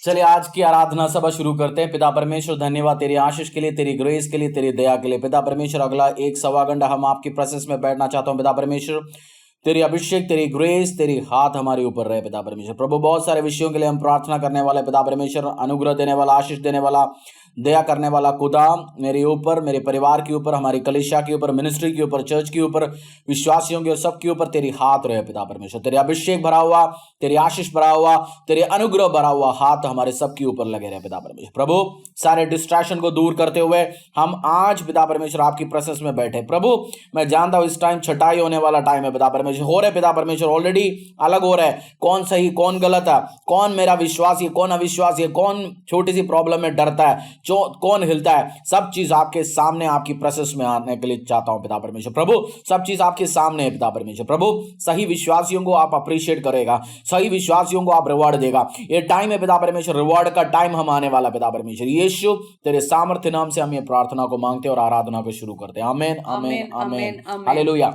चलिए आज की आराधना सभा शुरू करते हैं। पिता परमेश्वर धन्यवाद तेरी आशीष के लिए, तेरी ग्रेस के लिए, तेरी दया के लिए। पिता परमेश्वर अगला 1 सवा घंटा हम आपकी प्रेजेंस में बैठना चाहता हूं। पिता परमेश्वर तेरी अभिषेक, तेरी ग्रेस, तेरी हाथ हमारे ऊपर रहे। पिता परमेश्वर प्रभु बहुत सारे विषयों के लिए हम प्रार्थना करने वाले। पिता परमेश्वर अनुग्रह देने वाला, आशीष देने वाला, दया करने वाला खुदा मेरे ऊपर, मेरे परिवार के ऊपर, हमारी कलीसिया के ऊपर, मिनिस्ट्री के ऊपर, चर्च के ऊपर, विश्वासियों के सबके ऊपर तेरी हाथ रहे। पिता परमेश्वर तेरे अभिषेक भरा हुआ, तेरी आशीष भरा हुआ, तेरे अनुग्रह भरा हुआ हाथ हमारे सबके ऊपर लगे रहे। पिता परमेश्वर प्रभु सारे डिस्ट्रैक्शन को दूर करते हुए हम आज पिता परमेश्वर आपकी प्रेजेंस में बैठे। प्रभु मैं जानता हूं इस टाइम छटाई होने वाला टाइम है। पिता परमेश्वर हो रहे, पिता परमेश्वर ऑलरेडी अलग हो रहा है, कौन सही कौन गलत है, कौन मेरा विश्वासी है कौन अविश्वासी है, कौन छोटी सी प्रॉब्लम में डरता है, कौन हिलता है। सब चीज आपके सामने आपकी प्रेजेंस में आने के लिए चाहता हूं पिता परमेश्वर प्रभु। सब चीज आपके सामने है पिता परमेश्वर प्रभु। सही विश्वासियों को आप अप्रिशिएट करेगा, सही विश्वासियों को आप रिवॉर्ड देगा। ये टाइम है पिता परमेश्वर, रिवॉर्ड का टाइम हम आने वाला। पिता परमेश्वर यीशु तेरे सामर्थ्य नाम से हम ये प्रार्थना को मांगते हैं और आराधना को शुरू करते हैं। आमीन आमीन आमीन हालेलुया।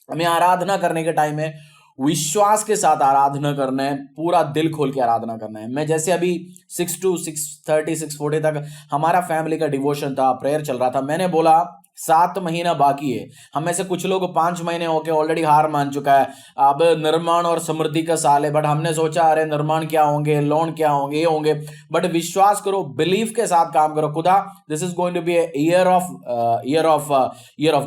हमें आराधना करने के टाइम में विश्वास के साथ आराधना करना है, पूरा दिल खोल के आराधना करना है। मैं जैसे अभी 6 to 6:30 6:40 तक हमारा फैमिली का डिवोशन था, प्रेयर चल रहा था। मैंने बोला 7 महीना बाकी है। हम में से कुछ लोग 5 महीने होके ऑलरेडी हार मान चुका है। अब निर्माण और समृद्धि का साल है, बट हमने सोचा अरे निर्माण क्या होंगे, लोन क्या होंगे, ये होंगे। बट विश्वास करो, बिलीव के साथ काम करो। खुदा this is going to be year of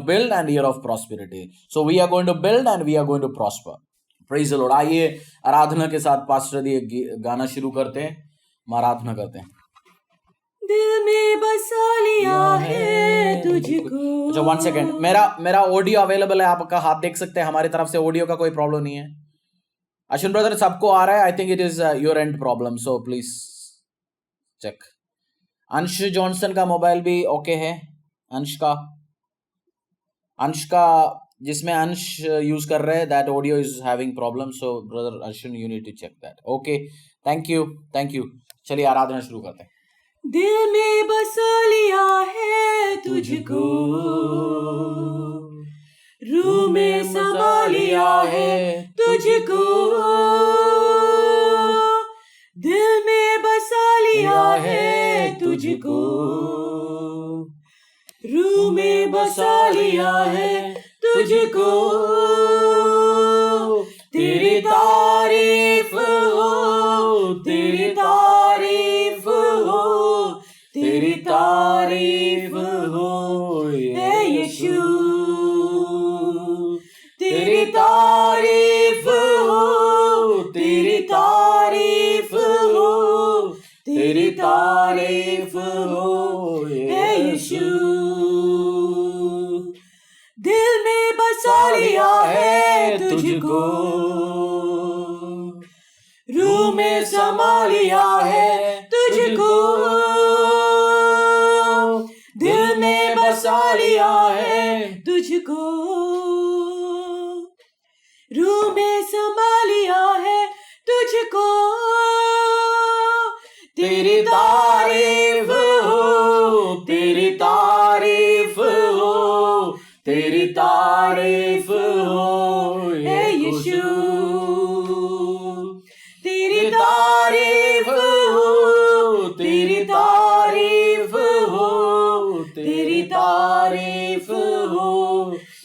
build and year of prosperity. So we are going to build and we are going to prosper. Praise the Lord. आइए आराधना के साथ पास्टर दी गाना शुरू करते हैं, हम आराधना करते हैं। दिल में बसा लिया है तुझको। अच्छा 1 सेकेंड, मेरा ऑडियो अवेलेबल है, आपका हाथ देख सकते हैं। हमारी तरफ से ऑडियो का कोई प्रॉब्लम नहीं है। अश्विन ब्रदर सबको आ रहा है। I think it is your end problem, so please check. Ansh Johnson का मोबाइल भी ओके है। अंश का जिसमें अंश यूज कर रहे हैं, that audio is having problem. So brother Arjun you need to check that. Okay thank you. चलिए आराधना शुरू करते हैं। दिल में बसा लिया है तुझको, रूह में समा लिया है तुझको। दिल में बसा लिया है तुझको, रूह में बसा लिया है तुझको। तेरी तारीफ हो, तेरी तारीफ हो, तेरी तारीफ हो हे यीशु। तेरी तारीफ हो, तेरी तारीफ हो, तेरी तारीफ हो हे यीशु। दिल में बसा लिया है तुझको, रूह में समा लिया है तुझको। दिल में बसा लिया है तुझको, रूह में समा लिया है तुझको। तेरी तारीफ हो, तेरी तारीफ हो, तेरी तारीफ हो हे यीशु। तेरी तारीफ हो, तेरी तारीफ हो, तेरी तारीफ हो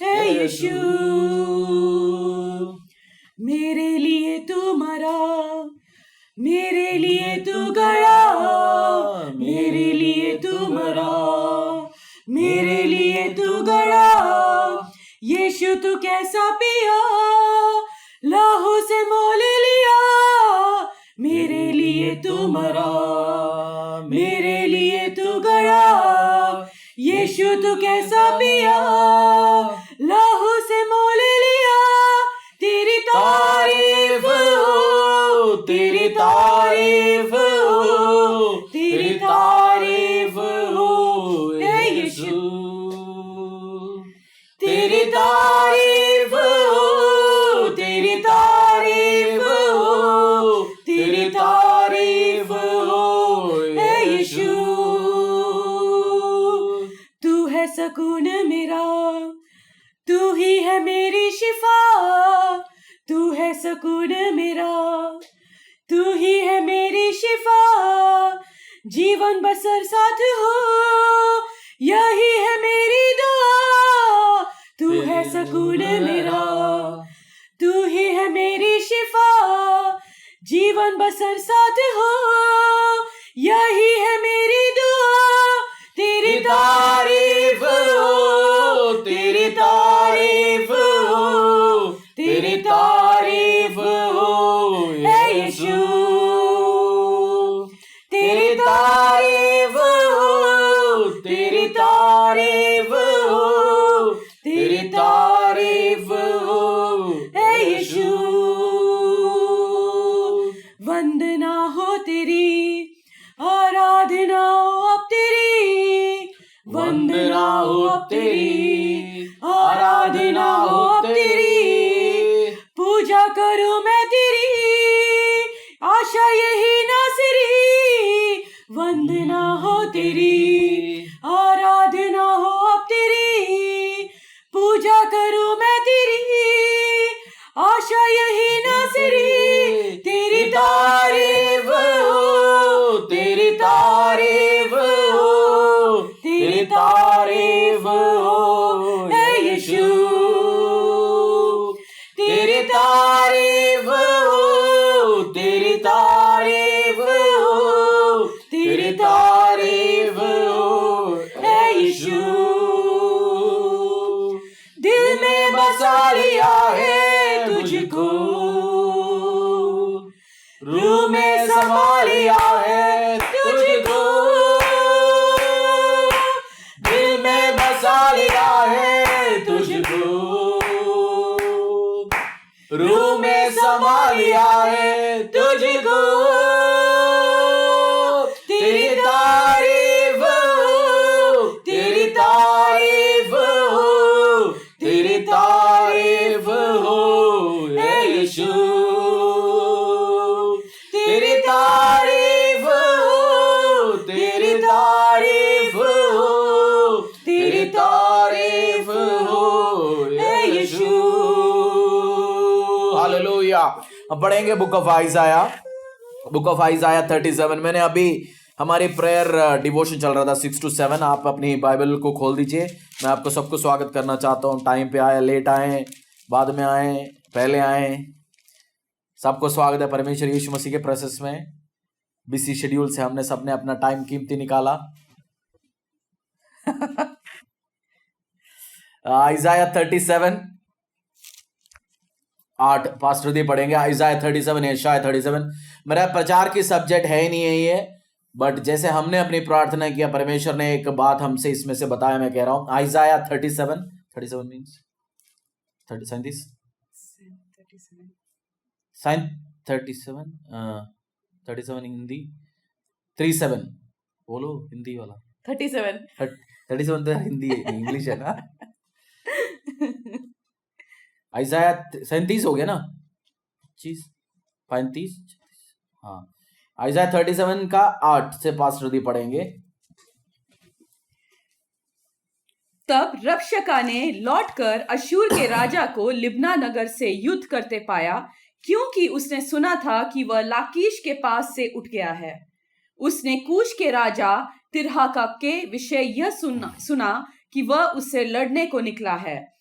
हे यीशु। मेरे लिए तू मरा, मेरे लिए तू गया, मेरे लिए तू मरा, मेरे लिए तू गया। यीशु तू कैसा पिया, लाहू से मोल लिया। मेरे लिए तू मरा, मेरे लिए तू गया। यीशु तू कैसा पिया, लाहू से मोल लिया। तेरी तारीफ हो, तेरी तारीफ हो, तेरी तारीफ हो हे यीशु। तेरी तारीफ हो, तेरी तारीफ हो, तेरी तारीफ हो हे यीशु। तू है सुकून मेरा, तू ही है मेरी शिफा। तू है सुकून मेरा, तू ही है मेरी शिफा। जीवन बसर साथ हो, यही है मेरी दुआ। तू है सुकून मेरा, तू ही है मेरी शिफा। जीवन बसर साथ हो, यही है मेरी दुआ। तेरी तारीफ हो, तेरी तारीफ हो, तेरी तारीफ हो यीशु। तेरी तारीफ हो, तेरी तारीफ हो, तेरी तारीफ हो यीशु। वंदना हो तेरी, आराधना हो अब तेरी। वंदना हो अब तेरी, आराधना हो अब तेरी। पूजा करूं मैं तेरी, आशा यही नासिरी। वंदना हो तेरी, आराधना हो अब तेरी। पूजा करूं मैं तेरी, आशा यही नासिरी। तेरी तारीफ हो, तेरी तारीफ हो, तेरी तारीफ हो यीशु। तेरी तारीफ हो, तेरी तारीफ हो, तेरी तारीफ हो यीशु। दिल में बसा लिया है तुझको, रूह में समा लिया है तुझको। दिल में बसा लिया है तुझको, रूह में समा लिया है तुझको। तेरी तारीफ हो, तेरी तारीफ हो, तेरी तारीफ हो यीशु। तेरी तारीफ हो, तेरी तारीफ हो, तेरी तारीफ हो यीशु। हालेलुया। अब पढ़ेंगे बुक ऑफ आइजाया, बुक ऑफ आइजाया 37। मैंने अभी हमारी प्रेयर डिवोशन चल रहा था 6 to 7। आप अपनी बाइबल को खोल दीजिए। मैं आपको सबको स्वागत करना चाहता हूँ। टाइम पे आए, लेट आए, बाद में आए, पहले आए, सबको स्वागत है परमेश्वर यीशु मसीह के प्रेजेंस में। बिजी शेड्यूल से हमने सबने अपना टाइम कीमती निकाला। आइजाया 37 8 पास्टर दी पढ़ेंगे। आइजाया 37, यशाया 37। मेरा प्रचार की सब्जेक्ट है ही नहीं है ये, बट जैसे हमने अपनी प्रार्थना किया, परमेश्वर ने एक बात हमसे इसमें से बताया, मैं कह रहा हूं। आइजाया 37 मीन्स 37 37 हिंदी 37 बोलो, हिंदी वाला 37 तो हिंदी है, इंग्लिश है ना। आइजाया 37 हो गया ना, 25 35। हाँ, आइजाया 37 का 8 से पास्टर दी पढ़ेंगे। तब रबशका ने लौटकर अशूर के राजा को लिब्ना नगर से युद्ध करते पाया, क्योंकि उसने सुना था कि वह लाकीश के पास से उठ गया है। उसने कूश के राजा तिरहाका के विषय यह सुना कि वह उससे लड़ने को निकला है।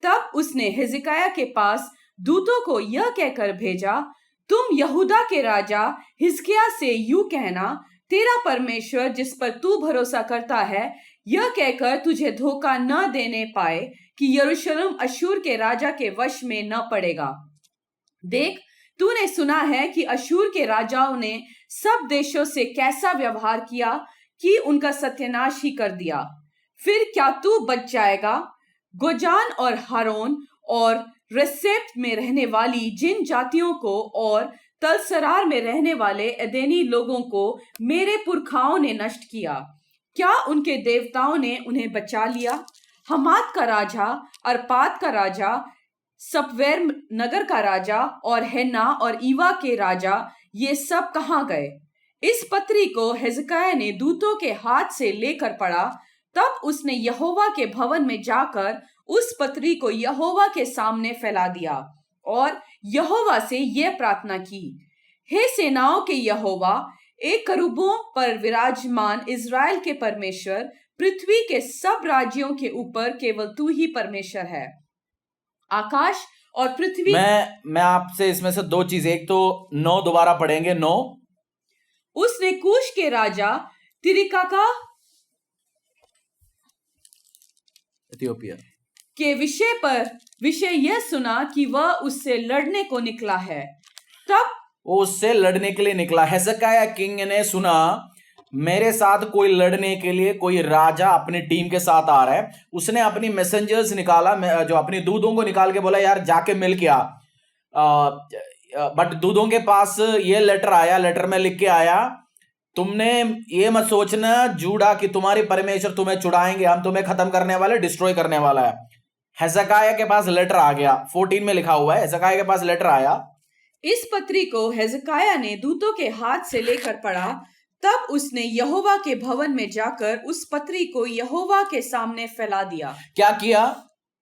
तब उसने हिजकिय्याह के पास दूतों को यह कहकर भेजा, तुम यहूदा के राजा हिजकिय्याह से यूं कहना, तेरा परमेश्वर जिस पर तू भरोसा करता है, यह कहकर तुझे धोखा न देने पाए कि यरूशलेम अशूर के राजा के वश में न पड़ेगा। देख, तूने सुना है कि अशूर के राजाओं ने सब देशों से कैसा व्यवहार किया कि उनका सत्यानाश ही कर दिया। फिर क्या तू बच जाएगा? गोजान और हारोन और रेसेप में रहने वाली जिन जातियों को और तलसरार में रहने वाले एदेनी लोगों को मेरे पुरखाओं ने नष्ट किया, क्या उनके देवताओं ने उन्हें बचा लिया? हमात का राजा, अरपाद का राजा, सपवेर नगर का राजा और हेना और ईवा के राजा, ये सब कहाँ गए? इस पत्री को हिजकिय्याह ने दूतों के हाथ से लेकर पढ़ा। तब उसने यहोवा के भवन में जाकर उस पत्री को यहोवा के सामने फैला दिया और यहोवा से यह प्रार्थना की, हे सेनाओं के यहोवा, एक करूबों पर विराजमान इज़राइल के परमेश्वर, पृथ्वी के सब राज्यों के ऊपर केवल तू ही परमेश्वर है। आकाश और पृथ्वी। मैं आपसे इसमें से दो चीज, एक तो 9 दोबारा पढ़ेंगे। 9, उसने कूश के राजा तिरिकाका इथियोपिया के विषय यह सुना कि वह उससे लड़ने को निकला है। तब वो उससे लड़ने के लिए निकला। हेzekiah किंग ने सुना मेरे साथ कोई लड़ने के लिए कोई राजा अपनी टीम के साथ आ रहा है। उसने अपनी मैसेंजर्स निकाला, जो अपनी दूतों को निकाल के बोला यार जाके मिल के आ। बट दूतों के पास ये लेटर आया, लेटर में लिख के आया, तुमने ये मत सोचना जूड़ा कि तुम्हारी परमेश्वर तुम्हें छुड़ाएंगे, हम तुम्हें खत्म करने वाले, डिस्ट्रॉय करने वाला है। हेzekiah के पास लेटर आ गया। 14 में लिखा हुआ है, हेzekiah के पास लेटर आया। इस पत्री को हेzekiah ने दूतों के हाथ से लेकर पढ़ा। तब उसने यहोवा के भवन में जाकर उस पत्री को यहोवा के सामने फैला दिया। क्या किया?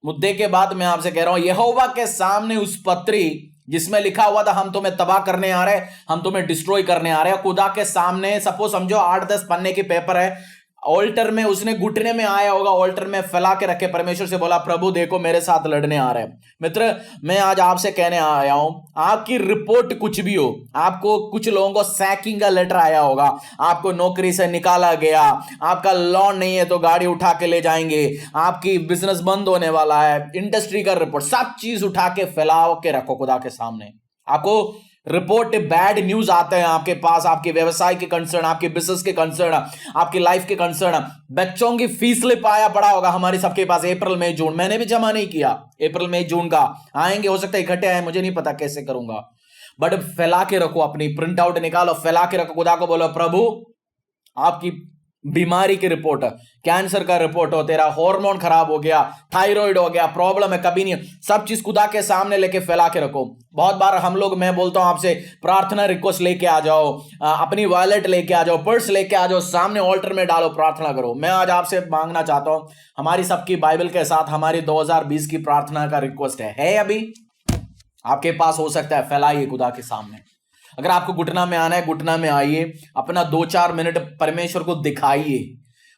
मुद्दे के बाद मैं आपसे कह रहा हूं, यहोवा के सामने उस पत्री जिसमें लिखा हुआ था हम तुम्हें तबाह करने आ रहे हैं, हम तुम्हें डिस्ट्रॉय करने आ रहे हैं, खुदा के सामने सपोज समझो 8-10 पन्ने की पेपर है, ऑल्टर में उसने घुटने में आया होगा, ऑल्टर में फैला के रखे, परमेश्वर से बोला प्रभु देखो मेरे साथ लड़ने आ रहे हैं। मित्र, मैं आज आपसे कहने आया हूं, आपकी रिपोर्ट कुछ भी हो, आपको कुछ लोगों को सैकिंग का लेटर आया होगा, आपको नौकरी से निकाला गया, आपका लोन नहीं है तो गाड़ी उठा के ले जाएंगे, आपकी बिजनेस बंद होने वाला है, इंडस्ट्री का रिपोर्ट, सब चीज उठा के फैलाओ के रखो खुदा के सामने। आपको रिपोर्ट बैड न्यूज आते हैं आपके पास, आपके व्यवसाय के कंसर्न, आपके बिजनेस के कंसर्न, आपकी लाइफ के कंसर्न। बच्चों की फीस स्लिप आया पड़ा होगा हमारी सबके पास, अप्रैल मई जून, मैंने भी जमा नहीं किया, अप्रैल मई जून का आएंगे, हो सकता है इकट्ठे आए, मुझे नहीं पता कैसे करूंगा, बट फैला के रखो, अपनी प्रिंट आउट निकालो, फैला के रखो, खुदा को बोलो प्रभु आपकी बीमारी की रिपोर्ट, कैंसर का रिपोर्ट हो, तेरा हार्मोन खराब हो गया, थायराइड हो गया, प्रॉब्लम है, कभी नहीं, सब चीज खुदा के सामने लेके फैला के रखो। बहुत बार हम लोग, मैं बोलता हूं आपसे, प्रार्थना रिक्वेस्ट लेके आ जाओ, अपनी वॉलेट लेके आ जाओ, पर्स लेके आ जाओ, सामने ऑल्टर में डालो, प्रार्थना करो। मैं आज आपसे मांगना चाहता हूं, हमारी सबकी बाइबल के साथ हमारी 2020 की प्रार्थना का रिक्वेस्ट है अभी आपके पास, हो सकता है, फैलाइए खुदा के सामने। अगर आपको घुटना में आना है, घुटना में आइए, अपना 2-4 मिनट परमेश्वर को दिखाइए,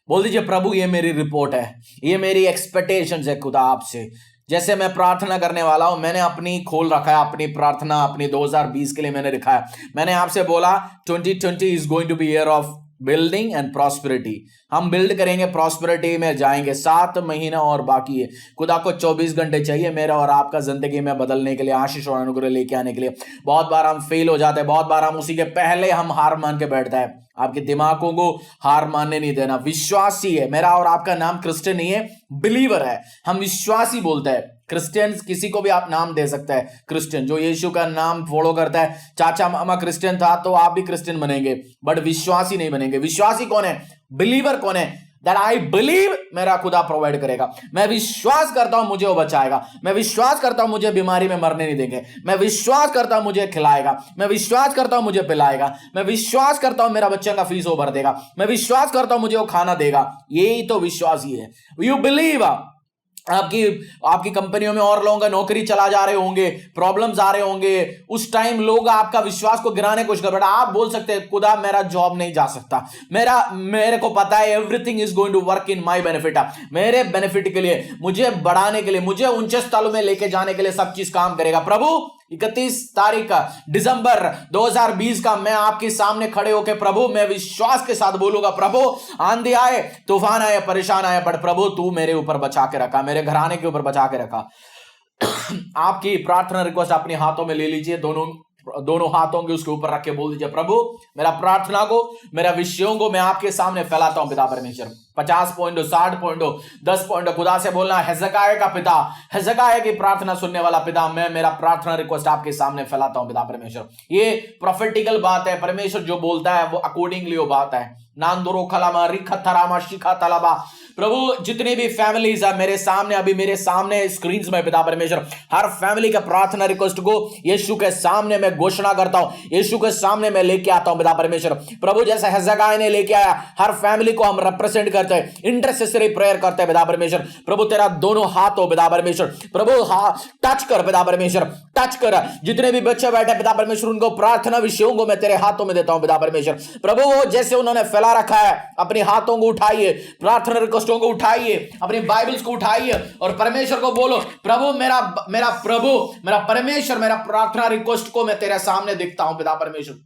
बोल दीजिए प्रभु ये मेरी रिपोर्ट है, ये मेरी एक्सपेक्टेशंस है खुदा आपसे। जैसे मैं प्रार्थना करने वाला हूं, मैंने अपनी खोल रखा है, अपनी प्रार्थना अपनी 2020 के लिए मैंने लिखा है। मैंने आपसे बोला 2020 is going to be year of building and prosperity, हम बिल्ड करेंगे, प्रॉस्पेरिटी में जाएंगे। 7 महीना और बाकी है। खुदा को 24 घंटे चाहिए मेरा और आपका जिंदगी में बदलने के लिए, आशीष और अनुग्रह लेके आने के लिए। बहुत बार हम फेल हो जाते हैं, बहुत बार हम उसी के पहले हम हार मान के बैठते हैं। आपके दिमागों को हार मानने नहीं देना। विश्वासी है, मेरा और आपका नाम क्रिश्चियन नहीं है, बिलीवर है, हम विश्वासी बोलते हैं। क्रिश्चियन किसी को भी आप नाम दे सकते हैं, क्रिश्चियन जो यीशु का नाम फॉलो करता है। चाचा मामा क्रिश्चियन था तो आप भी क्रिश्चियन बनेंगे, बट विश्वासी नहीं बनेंगे। विश्वासी कौन है? बिलीवर कौन है? दैट आई बिलीव मेरा खुदा प्रोवाइड करेगा, मैं विश्वास करता हूं मुझे वो बचाएगा, मैं विश्वास करता हूं मुझे बीमारी में मरने नहीं देंगे, मैं विश्वास करता हूं मुझे खिलाएगा, मैं विश्वास करता हूं मुझे पिलाएगा, मैं विश्वास करता हूं मेरा बच्चे का फीस वो भर देगा, मैं विश्वास करता हूं मुझे वो खाना देगा। यही तो विश्वास ही है। You believe. आपकी कंपनियों में और लोगों का नौकरी चला जा रहे होंगे, प्रॉब्लम्स आ रहे होंगे, उस टाइम लोग आपका विश्वास को गिराने की कोशिश कर, बट आप बोल सकते हैं खुदा मेरा जॉब नहीं जा सकता, मेरे को पता है everything is going to work in my benefit, मेरे बेनिफिट के लिए, मुझे बढ़ाने के लिए, मुझे ऊंचे स्थलों में लेके जाने के लिए सब चीज काम करेगा। प्रभु 31 तारीख का दिसंबर 2020 का मैं आपके सामने खड़े होकर प्रभु मैं विश्वास के साथ बोलूंगा, प्रभु आंधी आए, तूफान आए, परेशान आए, बट प्रभु तू मेरे ऊपर बचा के रखा, मेरे घराने के ऊपर बचा के रखा। आपकी प्रार्थना रिक्वेस्ट अपने हाथों में ले लीजिए, दोनों हाथों के उसके ऊपर रख के बोल दीजिए प्रभु मेरा प्रार्थना को, मेरा विषयों को मैं आपके सामने फैलाता हूं पिता परमेश्वर। 50 पॉइंट हो, 60 पॉइंट हो, 10 पॉइंट हो, खुदा से बोलना हेzekiah का पिता, हेzekiah की प्रार्थना सुनने वाला पिता, मैं मेरा प्रार्थना रिक्वेस्ट आपके सामने फैलाता हूं पिता परमेश्वर। ये प्रोफेटिकल बात है, परमेश्वर जो बोलता है वो अकॉर्डिंगली वो बात है। नांदुरो खलामा रिखा थरामा शिखा तलाबा प्रभु जितनी भी फैमिलीज है मेरे सामने, अभी मेरे सामने स्क्रीन में पिता परमेश्वर, हर फैमिली का प्रार्थना रिक्वेस्ट को यीशु के सामने मैं घोषणा करता हूं, यीशु के सामने मैं लेके आता हूं पिता परमेश्वर। प्रभु जैसे हेzekiah ने लेके आया, हर फैमिली को हम रिप्रेजेंट करते हैं, इंटरसेसरी प्रेयर करते हैं पिता परमेश्वर। प्रभु तेरा दोनों हाथ हो पिता परमेश्वर, प्रभु टच कर पिता परमेश्वर, टच कर। जितने भी बच्चे बैठे पिता परमेश्वर, उनको प्रार्थना विषयों को मैं तेरे हाथों में देता हूं पिता परमेश्वर। प्रभु वो जैसे उन्होंने फैला रखा है, अपने हाथों को उठाइए, प्रार्थना रिक्वेस्टों को उठाइए, अपनी बाइबल्स को उठाइए और परमेश्वर को बोलो, प्रभु मेरा परमेश्वर, मेरा प्रार्थना रिक्वेस्ट को मैं तेरे सामने देखता हूं पिता परमेश्वर।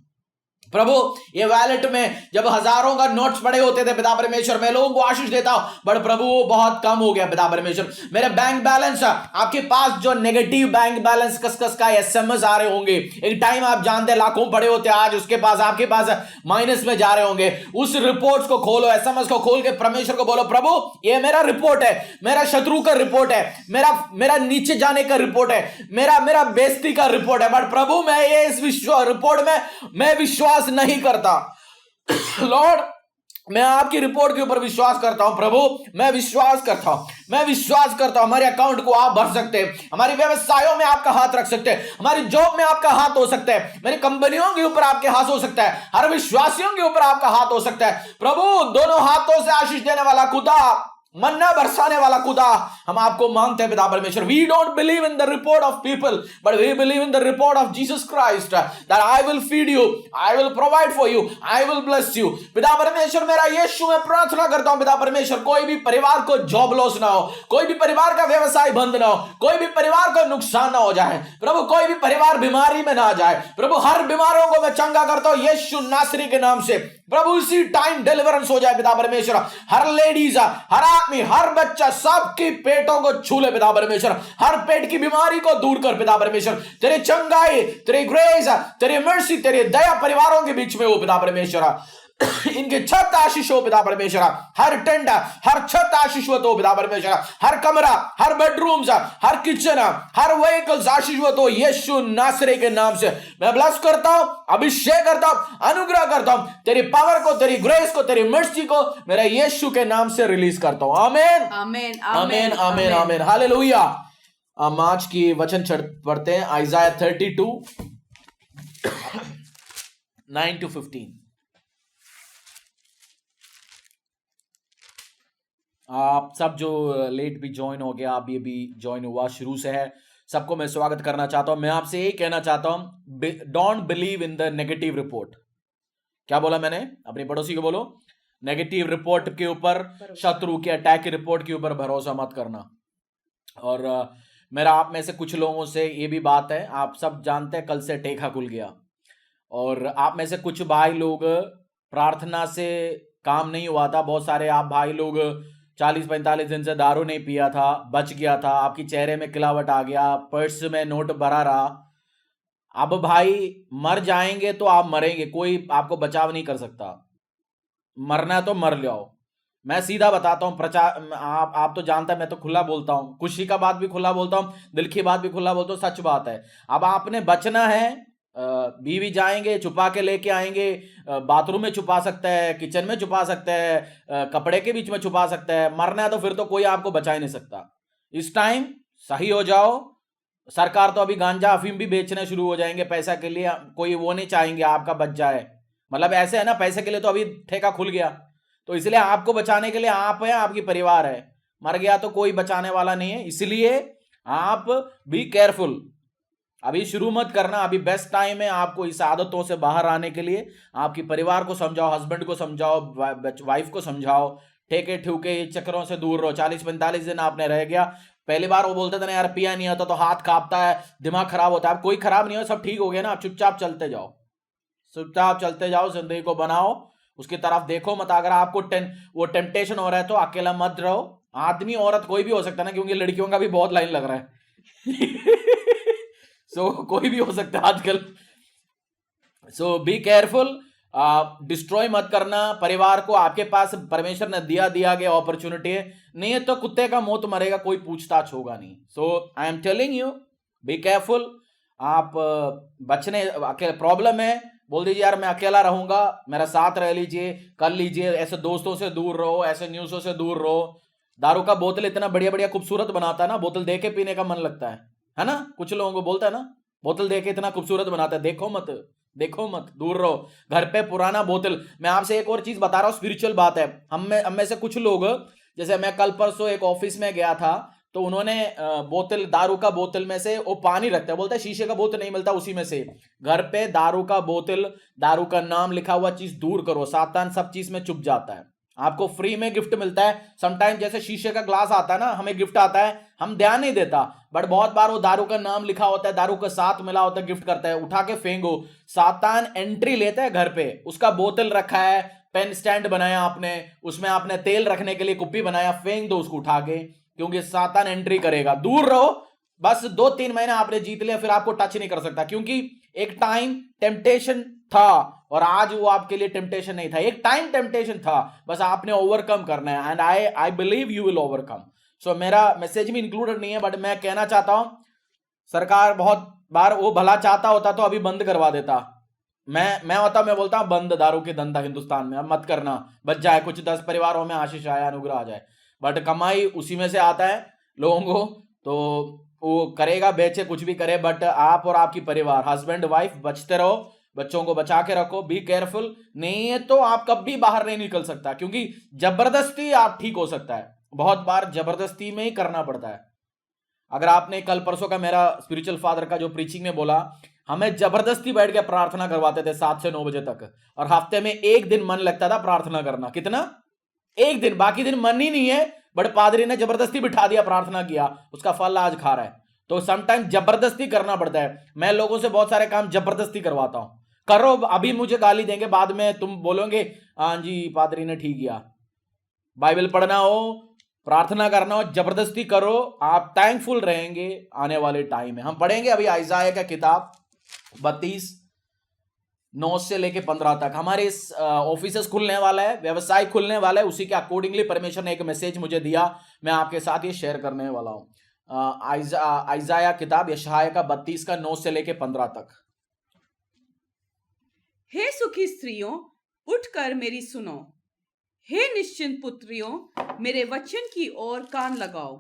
प्रभु ये वैलेट में जब हजारों का नोट्स पड़े होते थे पिता परमेश्वर, मैं लोगों को आशीष देता हूं, बट प्रभु वो बहुत कम हो गया पिता परमेश्वर। मेरे बैंक बैलेंस, आपके पास जो नेगेटिव बैंक बैलेंस कस का एसएमएस आ रहे होंगे, एक टाइम आप जानते लाखों पड़े होते, आज उसके पास आपके पास माइनस में जा रहे होंगे। उस रिपोर्ट को खोलो, एसएमएस को खोल के परमेश्वर को बोलो, प्रभु ये मेरा रिपोर्ट है, मेरा शत्रु का रिपोर्ट है, मेरा नीचे जाने का रिपोर्ट है, मेरा बेइज्जती का रिपोर्ट है, बट प्रभु मैं ये इस रिपोर्ट में मैं विश्वास नहीं करता। लॉर्ड मैं आपकी रिपोर्ट के ऊपर विश्वास करता हूं प्रभु, मैं विश्वास करता हूं हमारे अकाउंट को आप भर सकते हैं, हमारी व्यवसायों में आपका हाथ रख सकते हैं, हमारी जॉब में आपका हाथ हो सकता है, मेरी कंपनियों के ऊपर आपके हाथ हो सकता है, हर विश्वासियों के ऊपर आपका हाथ हो सकता है। प्रभु दोनों हाथों से आशीष देने वाला खुदा, मन्ना बरसाने वाला खुदा, हम आपको मांगते हैं पिता परमेश्वर। We don't believe in the report of people, but we believe in the report of Jesus Christ, that I will feed you, I will provide for you, I will bless you. पिता परमेश्वर मेरा यीशु में प्रार्थना करता हूं पिता परमेश्वर, कोई भी परिवार को जॉब लॉस ना हो, कोई भी परिवार का व्यवसाय बंद ना हो, कोई भी परिवार को नुकसान ना हो जाए प्रभु, कोई भी परिवार बीमारी में ना जाए प्रभु। हर बीमारों को मैं चंगा करता हूं यीशु नासरी के नाम से प्रभु, इसी टाइम डिलीवरेंस हो जाए पिता परमेश्वर। हर लेडीज, हर आदमी, हर बच्चा, सबके पेटों को छू ले पिता परमेश्वर, हर पेट की बीमारी को दूर कर पिता परमेश्वर। तेरे चंगाई, तेरी ग्रेस, तेरी मर्सी, तेरी दया परिवारों के बीच में हो पिता परमेश्वर। इनके छत आशीष हो पिता परमेश्वर, हर टेंट, हर छत आशीषवत हो पिता परमेश्वर, हर कमरा, हर बेडरूम्स, हर किचन, हर व्हीकल्स आशीषवत हो यीशु नासरी के नाम से। मैं ब्लेस करता हूं, अभिषेक करता हूं, अनुग्रह करता हूं, तेरी पावर को, तेरी ग्रेस को, तेरी मर्सी को मेरा यीशु के नाम से रिलीज करता हूं। आमीन आमीन आमीन आमीन आमीन, हालेलुया। हम आज की वचन पढ़ते हैं, आइज़ाया 32 9-15। आप सब जो लेट भी ज्वाइन हो गया, आप ये भी ज्वाइन हुआ शुरू से है, सबको मैं स्वागत करना चाहता हूं। मैं आपसे यही कहना चाहता हूं, don't believe in the negative report. क्या बोला मैंने? अपने पड़ोसी को बोलो, नेगेटिव रिपोर्ट के ऊपर, शत्रु के अटैक की रिपोर्ट के ऊपर भरोसा मत करना। और मेरा आप में से कुछ लोगों से ये भी बात है, आप सब जानते हैं कल से टेका खुल गया, और आप में से कुछ भाई लोग प्रार्थना से काम नहीं हुआ था, बहुत सारे आप भाई लोग 40-45 दिन से दारू नहीं पिया था, बच गया था, आपकी चेहरे में खिलावट आ गया, पर्स में नोट भरा रहा। अब भाई मर जाएंगे तो आप मरेंगे, कोई आपको बचाव नहीं कर सकता। मरना है तो मर जाओ। मैं सीधा बताता हूँ, प्रचार आप तो जानता है, मैं तो खुला बोलता हूँ, खुशी का बात भी खुला बोलता हूँ, दिल की बात भी खुला बोलता हूँ, सच बात है। अब आपने बचना है, बीवी जाएंगे छुपा के लेके आएंगे, बाथरूम में छुपा सकता है, किचन में छुपा सकता है, कपड़े के बीच में छुपा सकता है। मरना है तो फिर तो कोई आपको बचा ही नहीं सकता। इस टाइम सही हो जाओ। सरकार तो अभी गांजा अफीम भी बेचने शुरू हो जाएंगे पैसा के लिए, कोई वो नहीं चाहेंगे आपका बच जाए, मतलब ऐसे है ना, पैसे के लिए तो अभी ठेका खुल गया, तो इसलिए आपको बचाने के लिए आप है, आपकी परिवार है। मर गया तो कोई बचाने वाला नहीं है, इसलिए आप बी केयरफुल। अभी शुरू मत करना, अभी बेस्ट टाइम है आपको इस आदतों से बाहर आने के लिए। आपकी परिवार को समझाओ, हस्बैंड को समझाओ, वाइफ को समझाओ, ठेके ठुके चक्करों से दूर रहो। 40-45 दिन आपने रह गया, पहली बार वो बोलते थे ना यार पिया नहीं होता तो हाथ कांपता है, दिमाग खराब होता है। अब कोई खराब नहीं हो, सब ठीक हो गया ना, आप चुपचाप चलते जाओ, चुपचाप चलते जाओ, जिंदगी को बनाओ, उसकी तरफ देखो मत। अगर आपको वो टेम्पटेशन हो रहा है तो अकेला मत रहो। आदमी औरत कोई भी हो सकता है ना, क्योंकि लड़कियों का भी बहुत लाइन लग रहा है सो कोई भी हो सकता है आजकल। सो बी केयरफुल, डिस्ट्रॉय मत करना परिवार को। आपके पास परमेश्वर ने दिया गया अपॉर्चुनिटी है, नहीं है तो कुत्ते का मौत मरेगा, कोई पूछताछ होगा नहीं। So I am telling you, be careful. आप बचने, प्रॉब्लम है, बोल दीजिए यार मैं अकेला रहूंगा, मेरा साथ रह लीजिए, कर लीजिए, ऐसे दोस्तों से दूर रहो, ऐसे न्यूज़ों से दूर रहो, दारू का बोतल इतना बढ़िया बढ़िया खूबसूरत बनाता है ना, बोतल देख के पीने का मन लगता है ना। कुछ लोगों को बोलता है ना, बोतल देख के इतना खूबसूरत बनाता है, देखो मत, देखो मत, दूर रहो। घर पे पुराना बोतल। मैं आपसे एक और चीज बता रहा हूं, स्पिरिचुअल बात है। हम में से कुछ लोग, जैसे मैं कल परसों एक ऑफिस में गया था, तो उन्होंने बोतल, दारू का बोतल में से वो पानी रखता है, बोलता है शीशे का बोतल नहीं मिलता, उसी में से। घर पे दारू का बोतल, दारू का नाम लिखा हुआ चीज दूर करो, सातान सब चीज में चुप जाता है। आपको फ्री में गिफ्ट मिलता है समटाइम, जैसे शीशे का ग्लास आता है ना, हमें गिफ्ट आता है, हम ध्यान नहीं देता, बट बहुत बार वो दारू का नाम लिखा होता है, दारू का साथ मिला होता है, गिफ्ट करता है, उठा के फेंको। सातान एंट्री लेता है घर पे, उसका बोतल रखा है, पेन स्टैंड बनाया आपने, उसमें आपने तेल रखने के लिए कुप्पी बनाया, फेंक दो उसको उठा के, क्योंकि सातान एंट्री करेगा। दूर रहो। बस 2-3 महीने आपने जीत लिया, फिर आपको टच नहीं कर सकता, क्योंकि एक टाइम टेम्पटेशन था और आज वो आपके लिए टेम्पटेशन नहीं था। एक टाइम टेम्पटेशन था, बस आपने ओवरकम करना है, and I believe you will overcome. So मेरा मैसेज में इंक्लूडेड नहीं है, बट मैं कहना चाहता हूं, सरकार बहुत बार वो भला चाहता होता तो अभी बंद करवा देता। मैं बोलता हूं बंद दारू के धंधा हिंदुस्तान में अब मत करना, बच जाए, कुछ 10 परिवारों में आशीष आया, अनुग्रह आ जाए, बट कमाई उसी में से आता है लोगों को, तो वो करेगा, बेचे, कुछ भी करे, बट आप और आपकी परिवार, हस्बैंड वाइफ, बचते रहो, बच्चों को बचा के रखो, बी केयरफुल। नहीं है तो आप कभी बाहर नहीं निकल सकता, क्योंकि जबरदस्ती आप ठीक हो सकता है, बहुत बार जबरदस्ती में ही करना पड़ता है। अगर आपने कल परसों का मेरा स्पिरिचुअल फादर का जो प्रीचिंग में बोला, हमें जबरदस्ती बैठ के प्रार्थना करवाते थे 7 से 9 बजे तक, और हफ्ते में एक दिन मन लगता था प्रार्थना करना। कितना? एक दिन, बाकी दिन मन ही नहीं है, बट पादरी ने जबरदस्ती बिठा दिया, प्रार्थना किया, उसका फल आज खा रहा है। तो समटाइम जबरदस्ती करना पड़ता है। मैं लोगों से बहुत सारे काम जबरदस्ती करवाता हूं, करो, अभी मुझे गाली देंगे, बाद में तुम बोलोगे हाँ जी पादरी ने ठीक किया। बाइबल पढ़ना हो, प्रार्थना करना हो, जबरदस्ती करो, आप थैंकफुल रहेंगे आने वाले टाइम में। हम पढ़ेंगे अभी आइजाया का किताब 32:9 से लेके 15 तक। हमारे इस ऑफिसेस खुलने वाला है, व्यवसाय खुलने वाला है, उसी के अकॉर्डिंगली परमेश्वर ने एक मैसेज मुझे दिया, मैं आपके साथ ये शेयर करने वाला हूं। आइजाया किताब, यशायाह का 32:9 से लेके 15 तक। हे सुखी स्त्रियों, उठकर मेरी सुनो। हे निश्चिंत पुत्रियों, मेरे वचन की ओर कान लगाओ।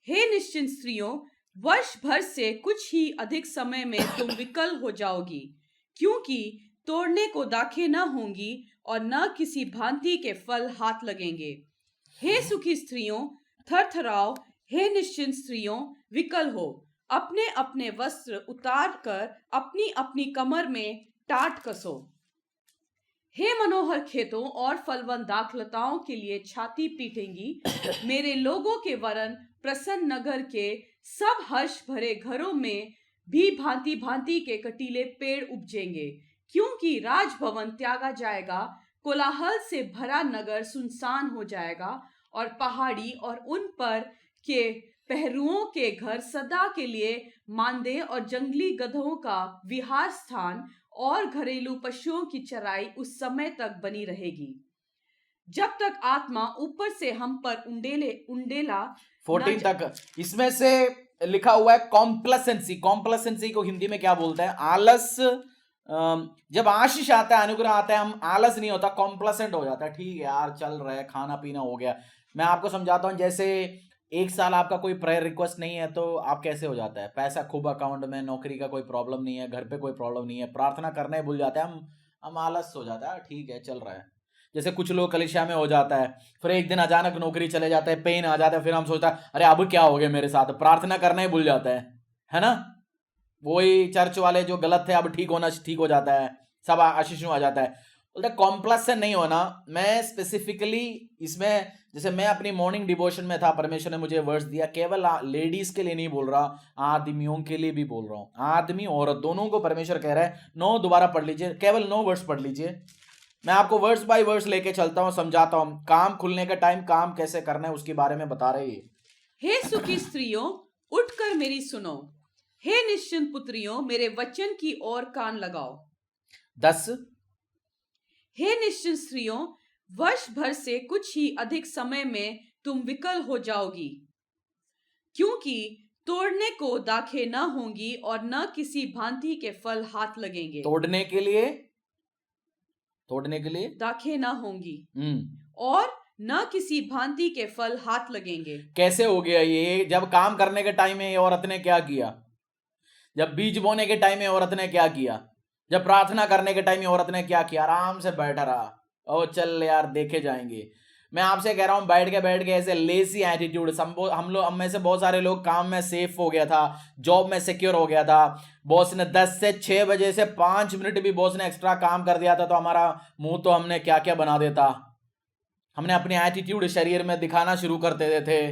हे निश्चिंत स्त्रियों, वर्ष भर से कुछ ही अधिक समय में तुम विकल हो जाओगी, क्योंकि तोड़ने को दाखें न होंगी और न किसी भांति के फल हाथ लगेंगे। हे सुखी स्त्रियों, थरथराओ। हे निश्चिंत स्त्रियों, विकल हो, अपने अपने वस्त्र उतार कर अपनी अपनी कमर में टाट कसो। हे मनोहर खेतों और फलवंत दाखलताओं के लिए छाती पीटेंगी। मेरे लोगों के वरन प्रसन्न नगर के सब हर्ष भरे घरों में भी भांति भांति के कटीले पेड़ उपजेंगे, क्योंकि राजभवन त्यागा जाएगा, कोलाहल से भरा नगर सुनसान हो जाएगा, और पहाड़ी और उन पर के पहरुओं के घर सदा के लिए मांदे और जंगली गधों का विहार स्थान और घरेलू पशुओं की चराई उस समय तक बनी रहेगी, जब तक आत्मा ऊपर से हम पर उंडेला 14 तक। इसमें से लिखा हुआ है कॉम्प्लेसेंसी। कॉम्प्लेसेंसी को हिंदी में क्या बोलते हैं? आलस। जब आशीष आता है, अनुग्रह आता है, हम आलस नहीं होता, कॉम्प्लेसेंट हो जाता है। ठीक है यार, चल रहा है, खाना पीना हो गया। मैं आपको समझाता हूं, जैसे 1 साल आपका कोई प्रेयर रिक्वेस्ट नहीं है तो आप कैसे हो जाता है? पैसा खूब अकाउंट में, नौकरी का कोई प्रॉब्लम नहीं है, घर पे कोई प्रॉब्लम नहीं है, प्रार्थना करना ही भूल जाते हैं हम आलस हो जाता है। ठीक है, चल रहा है। जैसे कुछ लोग कलिसिया में हो जाता है, फिर एक दिन अचानक नौकरी चले जाता है, पेन आ जाता है, फिर हम सोचता है अरे अब क्या हो गया मेरे साथ, प्रार्थना करना ही भूल जाता है ना। वही चर्च वाले जो गलत थे, अब ठीक हो जाता है, सब आशीष आ जाता है। बोलते कॉम्प्लेक्सन नहीं होना। मैं स्पेसिफिकली इसमें, जैसे मैं अपनी मॉर्निंग डिवोशन में था, परमेश्वर ने मुझे वर्ड्स दिया, केवल लेडीज के लिए नहीं बोल रहा, आदमियों के लिए भी बोल रहा हूं। आदमी औरत दोनों को परमेश्वर कह रहा है 9, दोबारा पढ़ लीजिए, केवल 9 वर्ड्स पढ़ लीजिए। मैं आपको वर्ड्स बाय वर्ड्स लेके चलता हूं, समझाता हूं। काम खुलने का टाइम, काम कैसे करना है उसके बारे में बता रही है। हे सुखी स्त्रियों, उठकर मेरी सुनो। हे निश्चिंत पुत्रियों, मेरे वचन की ओर कान लगाओ। 10। हे निश्चिंत स्त्रियों, वर्ष भर से कुछ ही अधिक समय में तुम विकल हो जाओगी, क्योंकि तोड़ने को दाखें न होंगी और न किसी भांति के फल हाथ लगेंगे। तोड़ने के लिए दाखें न होंगी हम्म और न किसी भांति के फल हाथ लगेंगे। कैसे हो गया ये? जब काम करने के टाइम में ये औरत ने क्या किया? जब बीज बोने के टाइम में औरत ने क्या किया? जब प्रार्थना करने के टाइम में औरत ने क्या किया? आराम से बैठा रहा, ओ चल यार देखे जाएंगे। मैं आपसे कह रहा हूं, बैठ के ऐसे लेजी एटीट्यूड, हम में से बहुत सारे लोग काम में सेफ हो गया था, जॉब में सिक्योर हो गया था, बॉस ने 10 से 6 बजे से 5 मिनट भी बॉस ने एक्स्ट्रा काम कर दिया था तो हमारा मुंह तो हमने क्या क्या बना देता। हमने अपनी एटीट्यूड शरीर में दिखाना शुरू कर देते थे।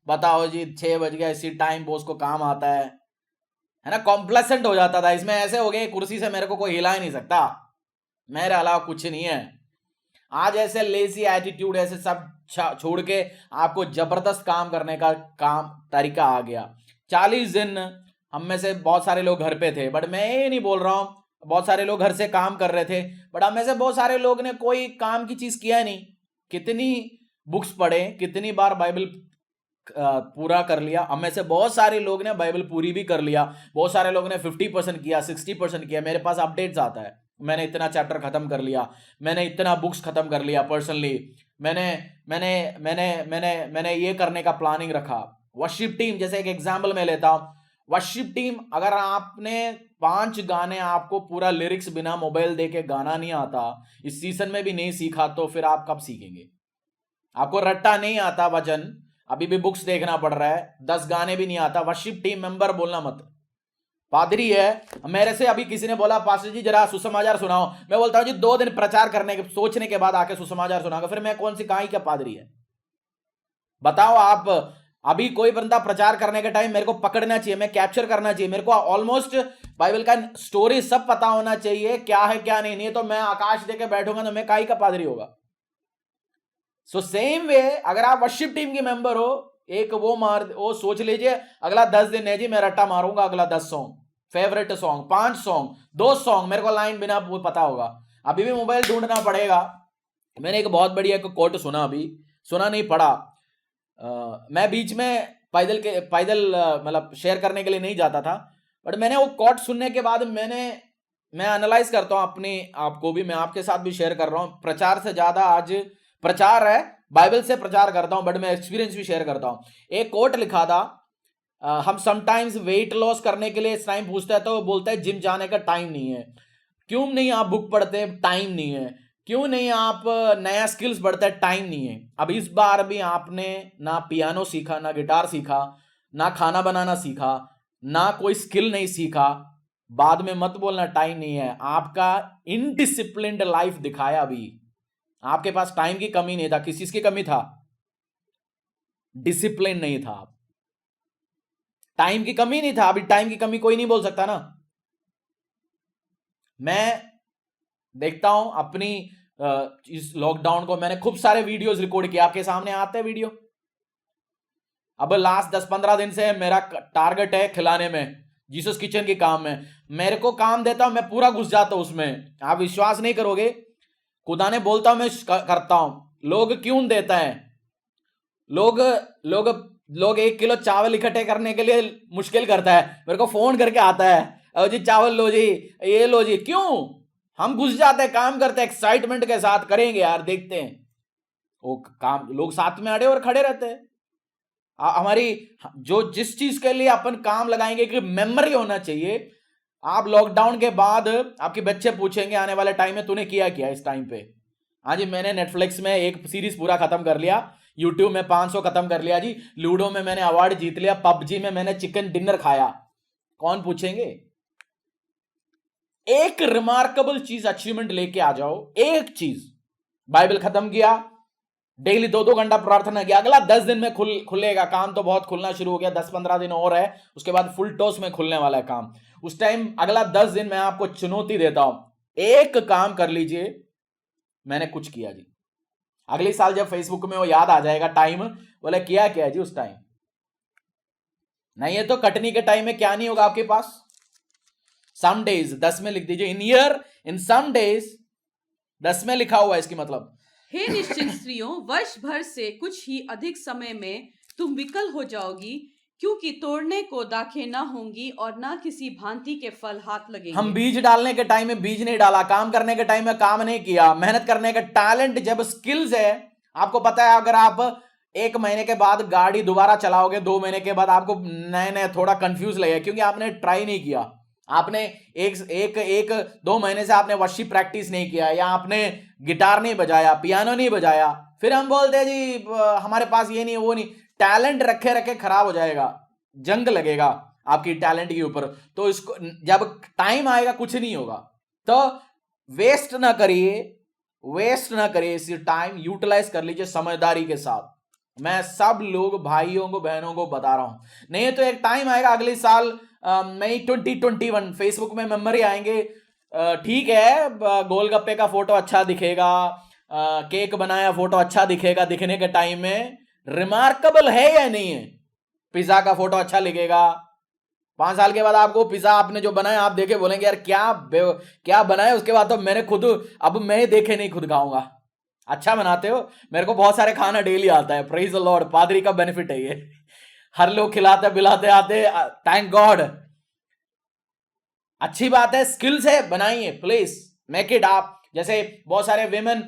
बताओ जी 6 बज गया, इसी टाइम बॉस को काम आता है ना? कॉम्प्लेसेंट हो जाता था। इसमें ऐसे हो गए कुर्सी से मेरे को कोई हिला ही नहीं सकता, मेरे अलावा कुछ नहीं है। आज ऐसे लेजी एटीट्यूड, ऐसे सब छोड़ के आपको जबरदस्त काम करने का काम तरीका आ गया। 40 दिन हम में से बहुत सारे लोग घर पे थे, बट मैं ये नहीं बोल रहा हूं, बहुत सारे लोग घर से काम कर रहे थे, बट हम में से बहुत सारे लोग ने कोई काम की चीज किया नहीं। कितनी बुक्स पढ़े, कितनी बार बाइबल पूरा कर लिया? हम में से बहुत सारे लोग ने बाइबल पूरी भी कर लिया, बहुत सारे लोग ने 50% किया, 60% किया। मेरे पास अपडेट्स आता है, मैंने इतना चैप्टर खत्म कर लिया, मैंने इतना बुक्स खत्म कर लिया पर्सनली, मैंने मैंने मैंने मैंने मैंने ये करने का प्लानिंग रखा। वर्शिप टीम जैसे एक एग्जाम्पल मैं लेता हूं, वर्शिप टीम, अगर आपने 5 गाने आपको पूरा लिरिक्स बिना मोबाइल देके गाना नहीं आता, इस सीजन में भी नहीं सीखा, तो फिर आप कब सीखेंगे? आपको रट्टा नहीं आता वचन, अभी भी बुक्स देखना पड़ रहा है, 10 गाने भी नहीं आता, वर्शिप टीम मेंबर बोलना मत। पादरी है, मेरे से अभी किसी ने बोला पास्टर जी जरा सुसमाचार सुनाओ, मैं बोलता हूं जी 2 दिन प्रचार करने के सोचने के बाद आके सुसमाचार सुनाओगे, फिर मैं कौन सी कहां क्या पादरी है? बताओ आप। अभी कोई बंदा प्रचार करने के टाइम मेरे को पकड़ना चाहिए, मैं कैप्चर करना चाहिए, मेरे को ऑलमोस्ट बाइबल का स्टोरी सब पता होना चाहिए, क्या है क्या नहीं तो मैं आकाश देके बैठूंगा तो मैं काई का पादरी होगा। सो सेम वे, अगर आप वर्शिप टीम के मेंबर हो, एक वो सोच लीजिए अगला 10 दिन है जी मैं रट्टा मारूंगा, अगला 10 song, favourite song, 5 song, 2 song मेरे को लाइन बिना पता होगा, अभी भी मोबाइल ढूंढना पड़ेगा। मैंने एक बहुत बढ़िया एक कोट सुना, अभी सुना नहीं पढ़ा। मैं बीच में पैदल मतलब शेयर करने के लिए नहीं जाता था, बट मैंने वो कोट सुनने के बाद मैं एनालाइज करता हूं अपने आपको भी, मैं आपके साथ भी शेयर कर रहा हूं। प्रचार से ज्यादा आज प्रचार है, बाइबल से प्रचार करता हूं, बट मैं एक्सपीरियंस भी शेयर करता हूं। एक कोट लिखा था, हम समटाइम्स वेट लॉस करने के लिए इस टाइम पूछते हैं तो वो बोलता है जिम जाने का टाइम नहीं है। क्यों नहीं आप बुक पढ़ते? टाइम नहीं है। क्यों नहीं आप नया स्किल्स बढ़ता है? टाइम नहीं है। अब इस बार भी आपने ना पियानो सीखा, ना गिटार सीखा, ना खाना बनाना सीखा, ना कोई स्किल नहीं सीखा, बाद में मत बोलना टाइम नहीं है। आपका इनडिसिप्लिन्ड लाइफ दिखाया अभी, आपके पास टाइम की कमी नहीं था, किस चीज की कमी था? डिसिप्लिन नहीं था। टाइम की कमी नहीं था, अभी टाइम की कमी कोई नहीं बोल सकता ना। मैं देखता हूं अपनी इस लॉकडाउन को, मैंने खूब सारे वीडियोस रिकॉर्ड किए, आपके सामने आते हैं वीडियो। अब लास्ट 10-15 दिन से मेरा टारगेट है खिलाने में, जीसस किचन के काम में। मेरे को काम देता हूं, मैं पूरा घुस जाता हूं उसमें, आप विश्वास नहीं करोगे। खुदा ने बोलता हूं मैं करता हूं। लोग क्यों देता है? लोग लोग लोग 1 किलो चावल इकट्ठे करने के लिए मुश्किल करता है, मेरे को फोन करके आता है, ओ जी चावल लो जी, ये लो जी। क्यों? हम घुस जाते हैं, काम करते हैं एक्साइटमेंट के साथ, करेंगे यार देखते हैं, वो काम लोग साथ में अड़े और खड़े रहते हैं। हमारी जो जिस चीज के लिए अपन काम लगाएंगे कि मेमोरी होना चाहिए। आप लॉकडाउन के बाद आपके बच्चे पूछेंगे आने वाले टाइम में तूने किया क्या इस टाइम पे? हाँ जी मैंने नेटफ्लिक्स में एक सीरीज पूरा खत्म कर लिया, यूट्यूब में 500 खत्म कर लिया जी, लूडो में मैंने अवार्ड जीत लिया, पबजी में मैंने चिकन डिनर खाया। कौन पूछेंगे? एक रिमार्केबल चीज अचीवमेंट लेके आ जाओ, एक चीज। बाइबल खत्म किया, डेली 2-2 घंटा प्रार्थना किया, अगला 10 दिन में खुलेगा काम, तो बहुत खुलना शुरू हो गया, 10-15 दिन और है, उसके बाद फुल टॉस में खुलने वाला है काम। उस टाइम अगला 10 दिन मैं आपको चुनौती देता हूं, एक काम कर लीजिए, मैंने कुछ किया जी। अगले साल जब फेसबुक में वो याद आ जाएगा टाइम, बोले किया क्या जी उस टाइम। नहीं है तो कटनी के टाइम में क्या नहीं होगा आपके पास? सम डेज 10 में लिख दीजिए, इन ईयर इन सम डेज, 10 में लिखा हुआ है, इसकी मतलब। हे निश्चित स्त्रियों, वर्ष भर से कुछ ही अधिक समय में तुम विकल हो जाओगी, क्योंकि तोड़ने को दाखें न होंगी और न किसी भांति के फल हाथ लगेंगे। हम बीज डालने के टाइम में बीज नहीं डाला, काम करने के टाइम में काम नहीं किया, मेहनत करने का टैलेंट, जब स्किल्स है आपको पता है अगर आप 1 महीने के बाद गाड़ी दोबारा चलाओगे, 2 महीने के बाद आपको नए नए थोड़ा कंफ्यूज लगेगा, क्योंकि आपने ट्राई नहीं किया। आपने एक 2 महीने से आपने वशी प्रैक्टिस नहीं किया, या आपने गिटार नहीं बजाया, पियानो नहीं बजाया, फिर हम बोलते हैं जी हमारे पास ये नहीं वो नहीं। टैलेंट रखे रखे खराब हो जाएगा, जंग लगेगा आपकी टैलेंट के ऊपर। तो इसको जब टाइम आएगा कुछ नहीं होगा। तो वेस्ट ना करिए इसी टाइम, यूटिलाइज कर लीजिए समझदारी के साथ। मैं सब लोग भाइयों को बहनों को बता रहा हूं, नहीं तो एक टाइम आएगा अगले साल मई 2021 फेसबुक में मेमोरी आएंगे। ठीक है, गोलगप्पे का फोटो अच्छा दिखेगा, केक बनाया फोटो अच्छा दिखेगा दिखने के टाइम में, रिमार्केबल है या नहीं है? पिज्जा का फोटो अच्छा लिखेगा, 5 साल के बाद आपको पिज्जा आपने जो बनाया आप देखे बोलेंगे यार क्या बनाया। उसके बाद तो मैंने खुद, अब मैं देखे नहीं खुद खाऊंगा। अच्छा बनाते हो, मेरे को बहुत सारे खाना डेली आता है, प्रेज द लॉर्ड, पादरी का बेनिफिट है ये। हर लोग खिलाते बिलाते आते, थैंक गॉड, अच्छी बात है, स्किल से बनाइए प्लीज, मेक इट। आप जैसे बहुत सारे विमेन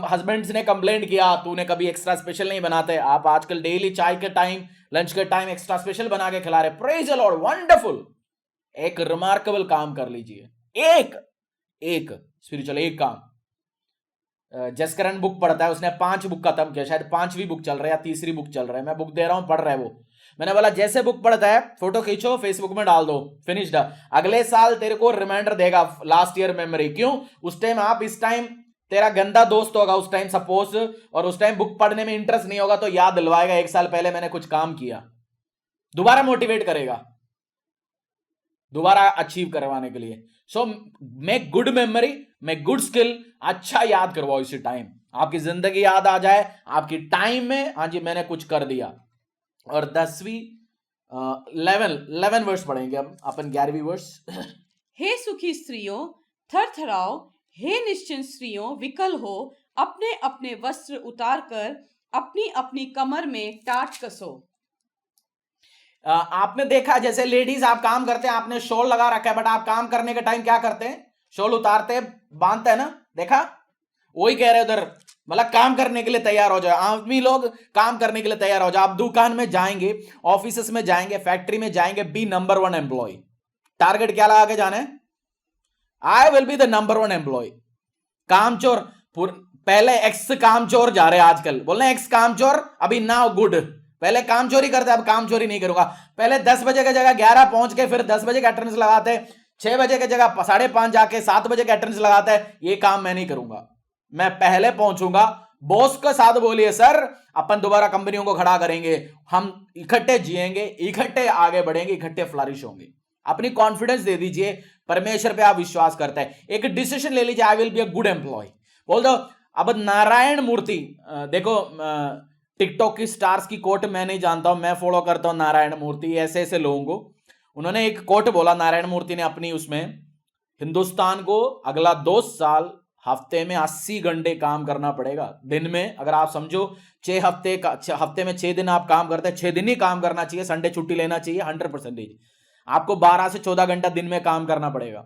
हस्बैंड्स ने कंप्लेंट किया तूने कभी एक्स्ट्रा स्पेशल नहीं बनाते, आप आजकल डेली चाय के टाइम लंच के टाइम एक्स्ट्रा स्पेशल बना के खिला रहे, प्रेज द लॉर्ड, वंडरफुल। एक रिमार्केबल काम कर लीजिए, एक स्पिरिचुअल एक काम। जसकरण बुक पढ़ता है, उसने 5 बुक खत्म किया, शायद 5वीं बुक चल रहा है या तीसरी बुक चल रहा है, मैं बुक दे रहा हूं, पढ़ रहा है वो। मैंने बोला जैसे बुक पढ़ता है फोटो खींचो फेसबुक में डाल दो, फिनिश्ड। अगले साल तेरे को रिमाइंडर देगा लास्ट ईयर मेमोरी। क्यों? उस टाइम आप, इस टाइम तेरा गंदा दोस्त होगा उस टाइम सपोज, और उस टाइम बुक पढ़ने में इंटरेस्ट नहीं होगा, तो याद दिलवाएगा 1 साल पहले मैंने कुछ काम किया, दोबारा मोटिवेट करेगा, दोबारा अचीव करवाने के लिए। So make good memory, make good skill, अच्छा याद करवाओ इसी टाइम, आपकी जिंदगी याद आ जाए आपकी टाइम में, हाँ जी मैंने कुछ कर दिया। और 10वीं 11 वर्ष पढ़ेंगे अब अपन, 11वीं वर्ष। हे सुखी स्त्रियों थरथराओ, हे निश्चिंत स्त्रियों विकल हो, अपने अपने वस्त्र उतार कर अपनी अपनी कमर में टाट कसो। आपने देखा जैसे लेडीज आप काम करते हैं, आपने शॉल लगा रखा है, बट आप काम करने के टाइम क्या करते हैं? शॉल उतारते हैं, बांधते हैं ना, देखा? वही कह रहे उधर, मतलब काम करने के लिए तैयार हो जाओ, आदमी लोग काम करने के लिए तैयार हो जाओ। आप दुकान में जाएंगे, ऑफिस में जाएंगे, फैक्ट्री में जाएंगे, बी नंबर 1 एम्प्लॉय। टारगेट क्या लगा के जाना है? I will be the number 1 employ. कामचोर, पहले एक्स कामचोर जा रहे हैं आजकल, बोल रहे एक्स कामचोर, अभी नाउ गुड। पहले काम चोरी करते, अब काम चोरी नहीं करूंगा। पहले 10 बजे की जगह 11 पहुंच के फिर 10 बजे का अटेंडेंस लगाते, 6 बजे की जगह 5:30 जाके 7 बजे का अटेंडेंस लगाता है। ये काम मैं नहीं करूंगा, मैं पहले पहुंचूंगा। बॉस के साथ बोलिए सर अपन दोबारा कंपनियों को खड़ा करेंगे, हम इकट्ठे जिएंगे, इकट्ठे आगे बढ़ेंगे, इकट्ठे फ्लरिश होंगे। अपनी कॉन्फिडेंस दे दीजिए, परमेश्वर पे आप विश्वास करते हैं, एक डिसीजन ले लीजिए, I will be a good employ, बोल दो। अब नारायण मूर्ति, देखो टिकटॉक की स्टार्स की कोट मैं नहीं जानता हूं, मैं फॉलो करता हूं नारायण मूर्ति, ऐसे ऐसे लोगों को। उन्होंने एक कोट बोला नारायण मूर्ति ने अपनी, उसमें हिंदुस्तान को अगला 2 साल हफ्ते में 80 घंटे काम करना पड़ेगा। दिन में अगर आप समझो 6 हफ्ते का, हफ्ते में 6 दिन आप काम करते हैं, 6 दिन ही काम करना चाहिए, संडे छुट्टी लेना चाहिए 100%। आपको 12 से 14 घंटा दिन में काम करना पड़ेगा,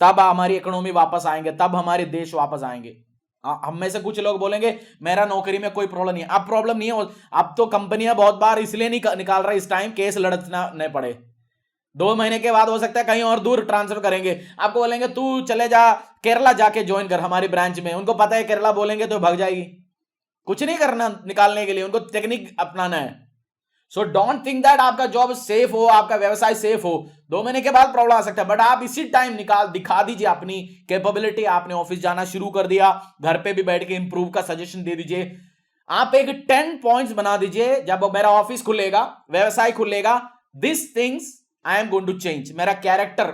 तब हमारी इकोनॉमी वापस आएंगे, तब हमारे देश वापस आएंगे। हम में से कुछ लोग बोलेंगे मेरा नौकरी में कोई प्रॉब्लम नहीं है। अब प्रॉब्लम नहीं है, अब तो कंपनियां बहुत बार इसलिए नहीं निकाल रहा इस टाइम, केस लड़ना नहीं पड़े। 2 महीने के बाद हो सकता है कहीं और दूर ट्रांसफर करेंगे, आपको बोलेंगे तू चले जा केरला जाके ज्वाइन कर हमारी ब्रांच में। उनको पता है केरला बोलेंगे तो भाग जाएगी, कुछ नहीं करना निकालने के लिए, उनको टेक्निक अपनाना है। सो डोंट थिंक दैट आपका जॉब सेफ हो, आपका व्यवसाय सेफ हो, 2 महीने के बाद प्रॉब्लम आ सकता है, बट आप इसी टाइम दिखा दीजिए अपनी कैपेबिलिटी। आपने ऑफिस जाना शुरू कर दिया, घर पे भी बैठ के इंप्रूव का सजेशन दे दीजिए। आप एक 10 पॉइंट्स बना दीजिए, जब मेरा ऑफिस खुलेगा, व्यवसाय खुलेगा, this things I am going to change. मेरा कैरेक्टर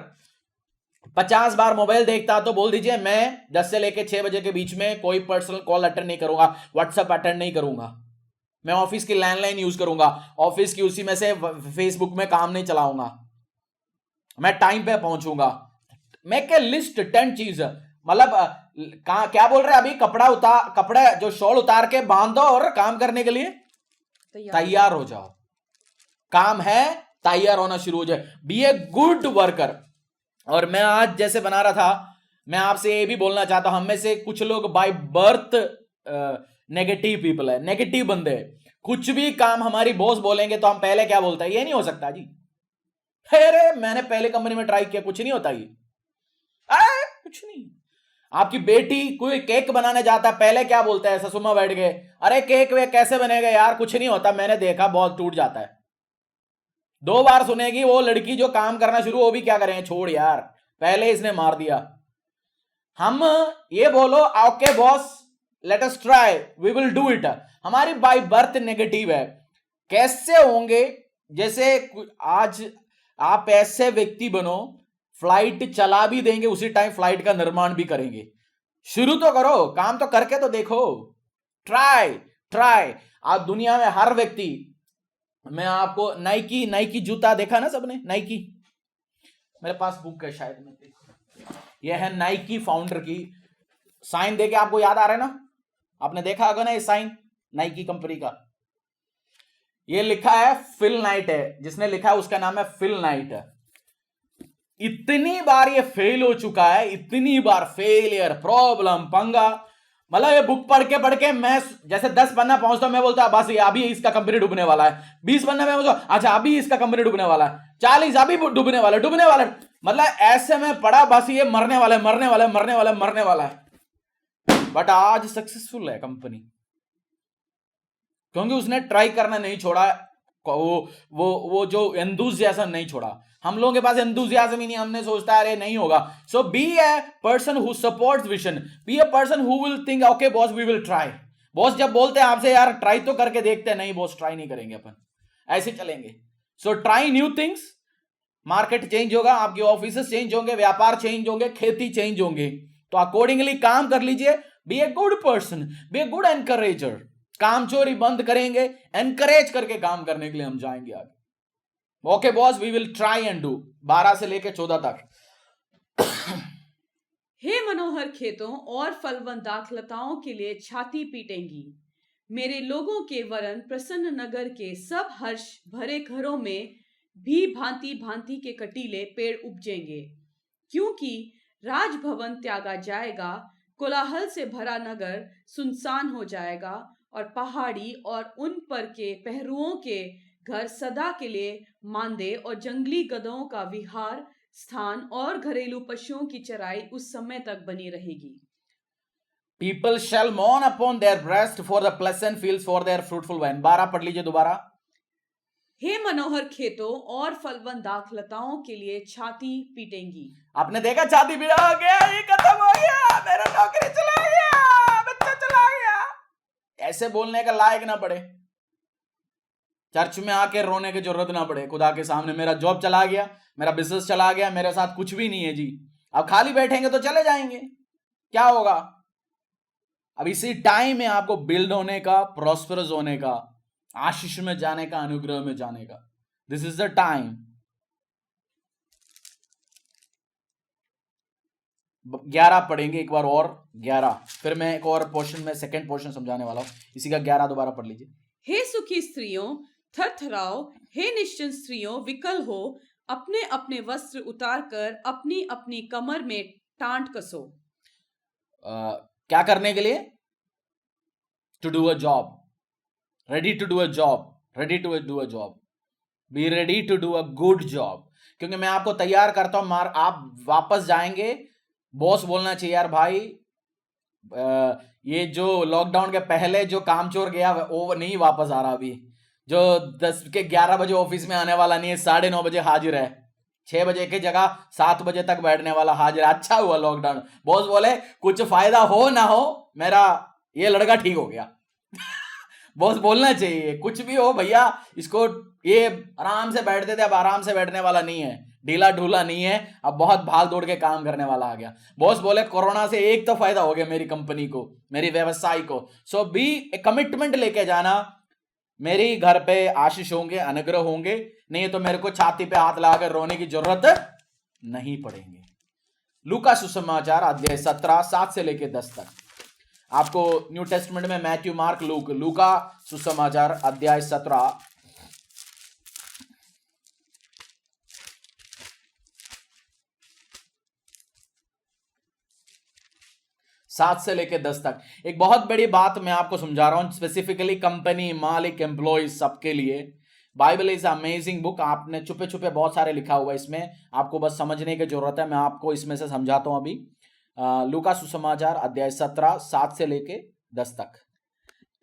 50 बार मोबाइल देखता तो बोल दीजिए मैं 10 से लेके 6 बजे के बीच में कोई पर्सनल कॉल अटेंड नहीं करूंगा, व्हाट्सएप अटेंड नहीं करूंगा, मैं ऑफिस की लैंडलाइन यूज करूंगा, ऑफिस की उसी में से फेसबुक में काम नहीं चलाऊंगा, मैं टाइम पे पहुंचूंगा। मेक ए लिस्ट 10 चीज, मतलब क्या बोल रहे हैं अभी, कपड़ा जो शॉल उतार के बांध दो और काम करने के लिए तैयार हो जाओ। काम है, तैयार होना शुरू हो जाए, बी ए गुड वर्कर। और मैं आज जैसे बना रहा था, मैं आपसे ये भी बोलना चाहता हूं, हम में से कुछ लोग बाय बर्थ नेगेटिव पीपल है, नेगेटिव बंदे हैं। कुछ भी काम हमारी बॉस बोलेंगे तो हम पहले क्या बोलते हैं, ये नहीं हो सकता जी, अरे मैंने पहले कंपनी में ट्राई किया, कुछ नहीं होता ये, कुछ नहीं। आपकी बेटी कोई केक बनाने जाता है, पहले क्या बोलता है, ससुमा बैठ गए, अरे केक वे कैसे बनेगा यार, कुछ नहीं होता, मैंने देखा बहुत टूट जाता है। 2 बार सुनेगी वो लड़की जो काम करना शुरू, वो भी क्या करें, छोड़ यार पहले इसने मार दिया। हम ये बोलो okay boss let us try, we will do it. हमारी बाय बर्थ नेगेटिव है। कैसे होंगे, जैसे आज आप ऐसे व्यक्ति बनो, फ्लाइट चला भी देंगे उसी टाइम फ्लाइट का निर्माण भी करेंगे। शुरू तो करो, काम तो करके तो देखो, ट्राई ट्राई। आज दुनिया में हर व्यक्ति, मैं आपको नाइकी जूता देखा ना सबने, नाइकी, मेरे पास बुक है शायद में, यह है नाइकी फाउंडर की साइन, देके आपको याद आ रहा है ना, आपने देखा होगा ना ये साइन नाइकी कंपनी का। ये लिखा है फिल नाइट है, जिसने लिखा है उसका नाम है फिल नाइट। इतनी बार ये फेल हो चुका है, इतनी बार फेलियर, प्रॉब्लम, पंगा, मतलब ये बुक पढ़ के मैं जैसे 10 पन्ना पहुंचता हूं, मैं बोलता बस ये अभी इसका कंपनी डूबने वाला है। 20 पन्ना में पहुंचा, अच्छा अभी इसका कंपनी डूबने वाला है। 40 अभी डूबने वाला, मतलब ऐसे में पड़ा, बस ये मरने वाला है। बट आज सक्सेसफुल है कंपनी, क्योंकि उसने ट्राई करना नहीं छोड़ा, वो जो एंथुसियाज्म नहीं छोड़ा। हम लोगों के पास एंथुसियाज्म ही नहीं, हमने सोचता है अरे नहीं होगा। So be a person who supports vision, be a person who will think okay boss we will try. Boss जब बोलते हैं आपसे यार ट्राई तो करके देखते हैं, नहीं बॉस ट्राई नहीं करेंगे अपन, ऐसे चलेंगे। So try new things, market change होगा, आपके ऑफिस चेंज होंगे, व्यापार चेंज होंगे, खेती चेंज होंगे, तो अकॉर्डिंगली काम कर लीजिए। Be a good person, be a good encourager. काम चोरी बंद करेंगे, एनकरेज करके काम करने के लिए हम जाएंगे आगे। Okay boss we will try and do. 12 से लेकर 14 तक। हे मनोहर खेतों और फलवंत दाखलताओं के लिए छाती पीटेंगी। मेरे लोगों के वरन प्रसन्न नगर के सब हर्ष भरे घरों में भी भांति भांति के कटीले पेड़ उपजेंगे, क्योंकि राजभवन त्यागा जाएगा, कोलाहल से भरा नगर सुनसान हो जाएगा, और पहाड़ी और उन पर के पहरुओं के घर सदा के लिए मांदे, और जंगली गधों का विहार स्थान और घरेलू पशुओं की चराई उस समय तक बनी रहेगी। People shall mourn upon their breast for the pleasant fields for their fruitful vine। 12 पढ़ लीजिए दोबारा। हे मनोहर खेतों और फलवंत दाखलताओं के लिए छाती पीटेंगी। आपने देखा छाती पीटा, हो गया ये खत्म हो गया, मेरा नौकरी चला गया, बच्चा चला गया, ऐसे बोलने का लायक ना पड़े, चर्च में आके रोने की जरूरत ना पड़े खुदा के सामने, मेरा जॉब चला गया, मेरा बिजनेस चला गया, मेरे साथ कुछ भी नहीं है जी। अब खाली बैठेंगे तो चले जाएंगे, क्या होगा। अब इसी टाइम में आपको बिल्ड होने का, प्रॉस्परस होने का, आशीष में जाने का, अनुग्रह में जाने का, दिस इज द टाइम। 11 पढ़ेंगे एक बार और, 11, फिर मैं एक और पोर्शन में सेकंड पोर्शन समझाने वाला हूं, इसी का 11 दोबारा पढ़ लीजिए। हे सुखी स्त्रियों थरथराओ, हे निश्चिंत स्त्रियों विकल हो, अपने अपने वस्त्र उतार कर अपनी अपनी कमर में टांट कसो। क्या करने के लिए? To do a job, ready to do a job, ready to do a job, be ready to do a good job. क्योंकि मैं आपको तैयार करता हूं, आप वापस जाएंगे, बॉस बोलना चाहिए यार भाई ये जो लॉकडाउन के पहले जो कामचोर गया वो नहीं वापस आ रहा, अभी जो 10 के 11 बजे ऑफिस में आने वाला नहीं है, 9:30 बजे हाजिर है, 6 बजे की जगह 7 बजे तक बैठने वाला हाजिर है। अच्छा हुआ लॉकडाउन, बॉस बोले कुछ फायदा हो ना हो, मेरा ये लड़का ठीक हो गया। बॉस बोलना चाहिए कुछ भी हो भैया, इसको ये आराम से बैठते थे, अब आराम से बैठने वाला नहीं है, ढीला ढूला नहीं है, अब बहुत भाग दौड़ के काम करने वाला आ गया। बॉस बोले कोरोना से एक तो फायदा हो गया मेरी कंपनी को, मेरी व्यवसाय को। सो बी कमिटमेंट लेके जाना, मेरी घर पे आशीष होंगे, अनुग्रह होंगे, नहीं तो मेरे को छाती पे हाथ लगाकर रोने की जरूरत नहीं पड़ेंगे। लूका सुसमाचार अध्याय 17 7 से लेके 10 तक। आपको न्यू टेस्टमेंट में मैथ्यू, मार्क, लूक, लूका सुसमाचार अध्याय 17 7 7 से लेके 10 तक। एक बहुत बड़ी बात मैं आपको समझा रहा हूं, स्पेसिफिकली कंपनी, मालिक, एम्प्लॉय, सबके लिए। Bible is amazing book. आपने छुपे छुपे बहुत सारे लिखा हुआ है इसमें, आपको बस समझने की जरूरत है। मैं आपको इसमें से समझाता हूं अभी। लूका सुसमाचार अध्याय 17 7 से लेके 10 तक।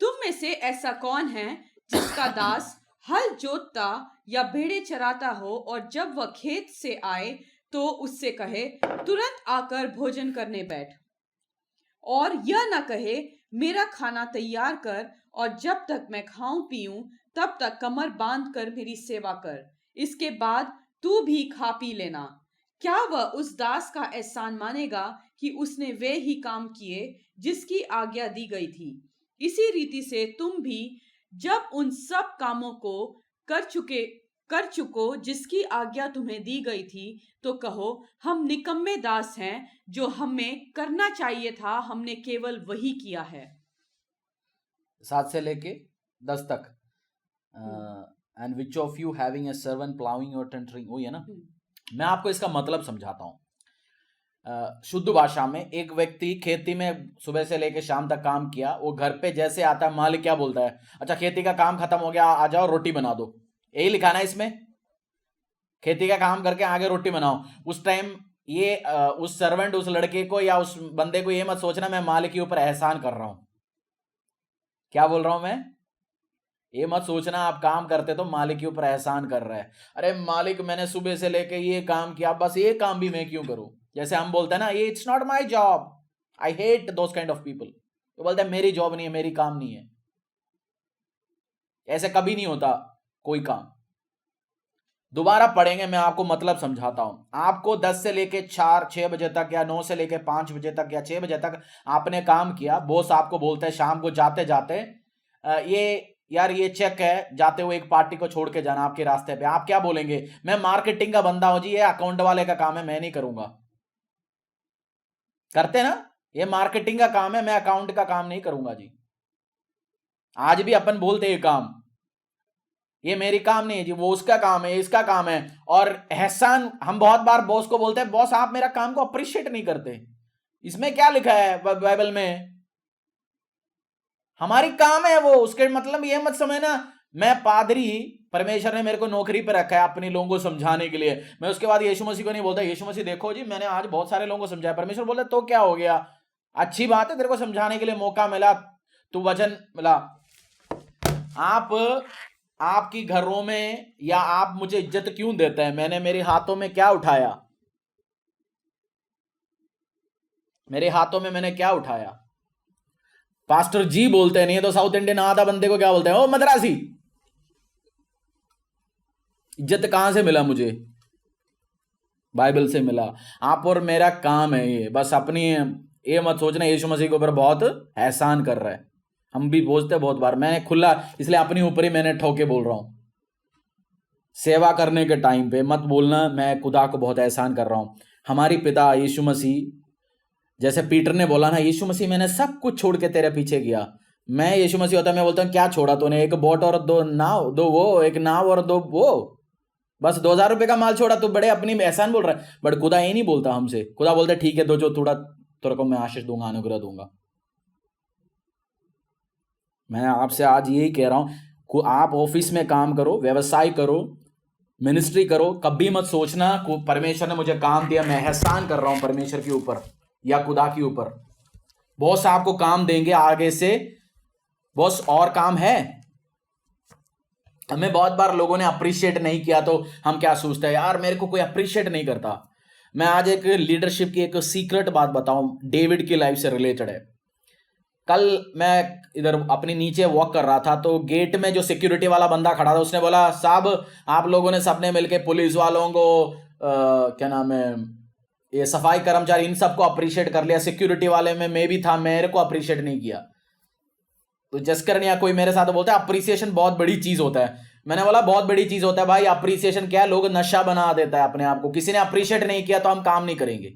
तुम में से ऐसा कौन है जिसका दास हल जोतता या भेड़ें चराता हो और जब वह खेत से आए तो उससे कहे तुरंत आकर भोजन करने बैठ, और यह न कहे मेरा खाना तैयार कर और जब तक मैं खाऊं पीऊं तब तक कमर बांध कर मेरी सेवा कर, इसके बाद तू भी खा पी लेना। क्या वह उस दास का एहसान मानेगा कि उसने वे ही काम किए जिसकी आज्ञा दी गई थी? इसी रीति से तुम भी जब उन सब कामों को कर चुको जिसकी आज्ञा तुम्हें दी गई थी, तो कहो हम निकम्मे दास हैं, जो हमें करना चाहिए था हमने केवल वही किया है। 7 से लेके 10 तक। And which of you having a servant ploughing और टेंटरिंग, वही है ना। मैं आपको इसका मतलब समझाता हूं। शुद्ध भाषा में, एक व्यक्ति खेती में सुबह से लेकर शाम तक काम किया, वो घर पे जैसे आता है, मालिक क्या बोलता है, अच्छा खेती का काम खत्म हो गया, आ जाओ रोटी बना दो। यही लिखा ना इसमें, खेती का काम करके आगे रोटी बनाओ। उस टाइम ये उस सर्वेंट, उस लड़के को या उस बंदे को ये मत सोचना मैं मालिक के ऊपर एहसान कर रहा हूं। क्या बोल रहा हूं मैं? ये मत सोचना आप काम करते तो मालिक के ऊपर एहसान कर रहा है। अरे मालिक मैंने सुबह से लेके ये काम किया, बस ये काम भी मैं क्यों करूं? जैसे हम बोलते हैं ना, ये it's not my job, I hate those kind of people. तो बोलते हैं मेरी जॉब नहीं है, मेरी काम नहीं है। ऐसे कभी नहीं होता कोई काम। दोबारा पढ़ेंगे, मैं आपको मतलब समझाता हूं। आपको 10 से लेके 4 6 बजे तक या 9 से लेके 5 बजे तक या 6 बजे तक आपने काम किया। बॉस आपको बोलता है शाम को जाते जाते ये चेक है, जाते हुए एक पार्टी को छोड़ के जाना आपके रास्ते पे। आप क्या बोलेंगे? मैं मार्केटिंग का बंदा हूं जी, ये अकाउंट वाले का काम है, मैं नहीं करूंगा। करते ना, ये मार्केटिंग का काम है, मैं अकाउंट का काम नहीं करूंगा जी। आज भी अपन बोलते ये काम, ये मेरी काम नहीं है जी, वो उसका काम है, इसका काम है। और एहसान हम बहुत बार बॉस को बोलते हैं, बॉस आप मेरा काम को अप्रिशिएट नहीं करते। इसमें क्या लिखा है बाइबल में? हमारी काम है वो, उसके मतलब ये मत समझना मैं पादरी, परमेश्वर ने मेरे को नौकरी पर रखा है अपने लोगों को समझाने के लिए। मैं उसके बाद यीशु मसीह को नहीं बोलता यीशु मसीह देखो जी मैंने आज बहुत सारे लोगों को समझाया। परमेश्वर बोलता तो क्या हो गया, अच्छी बात है, तेरे को समझाने के लिए मौका मिला, तू वचन मिला। आपकी घरों में या आप मुझे इज्जत क्यों देते हैं? मैंने मेरे हाथों में क्या उठाया? मेरे हाथों में मैंने क्या उठाया? पास्टर जी बोलते नहीं है तो साउथ इंडियन आधा बंदे को क्या बोलते हैं? ओ मद्रासी। इज्जत कहां से मिला मुझे? बाइबल से मिला। आप और मेरा काम है ये, बस अपनी ये मत सोचना यीशु मसीह के ऊपर बहुत एहसान कर रहा है। हम भी बोलते बहुत बार, मैंने खुला इसलिए अपने ऊपर ही मैंने ठोके बोल रहा हूं। सेवा करने के टाइम पे मत बोलना मैं खुदा को बहुत एहसान कर रहा हूं। हमारी पिता यीशु मसीह, जैसे पीटर ने बोला ना, यीशु मसीह मैंने सब कुछ छोड़ के तेरे पीछे गया। मैं यीशु मसीह होता मैं बोलता हूँ क्या छोड़ा तूने? एक बोट और 2 नाव, 2 वो, एक नाव और 2 वो, बस 2000 रुपए का माल छोड़ा। तू बड़े अपनी एहसान बोल रहा है। बट खुदा ये नहीं बोलता हमसे। खुदा बोलता ठीक है, दो जो थोड़ा तेरे को मैं आशीष दूंगा, अनुग्रह दूंगा। मैं आपसे आज यही कह रहा हूं, आप ऑफिस में काम करो, व्यवसाय करो, मिनिस्ट्री करो, कभी मत सोचना परमेश्वर ने मुझे काम दिया मैं एहसान कर रहा हूं परमेश्वर के ऊपर या खुदा के ऊपर। बॉस आपको काम देंगे आगे से, बॉस और काम है। हमें बहुत बार लोगों ने अप्रिशिएट नहीं किया तो हम क्या सोचते हैं, यार मेरे को कोई अप्रिशिएट नहीं करता। मैं आज एक लीडरशिप की एक सीक्रेट बात बताऊं, डेविड की लाइफ से रिलेटेड है। कल मैं इधर अपने नीचे वॉक कर रहा था तो गेट में जो सिक्योरिटी वाला बंदा खड़ा था उसने बोला, साहब आप लोगों ने सबने मिलके पुलिस वालों को क्या नाम है, ये सफाई कर्मचारी, इन सबको अप्रिशिएट कर लिया। सिक्योरिटी वाले में मैं भी था, मेरे को अप्रिशिएट नहीं किया। तो जसकर या कोई मेरे साथ बोलता है अप्रिसिएशन बहुत बड़ी चीज होता है। मैंने बोला बहुत बड़ी चीज होता है भाई। अप्रिसिएशन क्या है? लोग नशा बना देता है अपने आप को। किसी ने अप्रिशिएट नहीं किया तो हम काम नहीं करेंगे।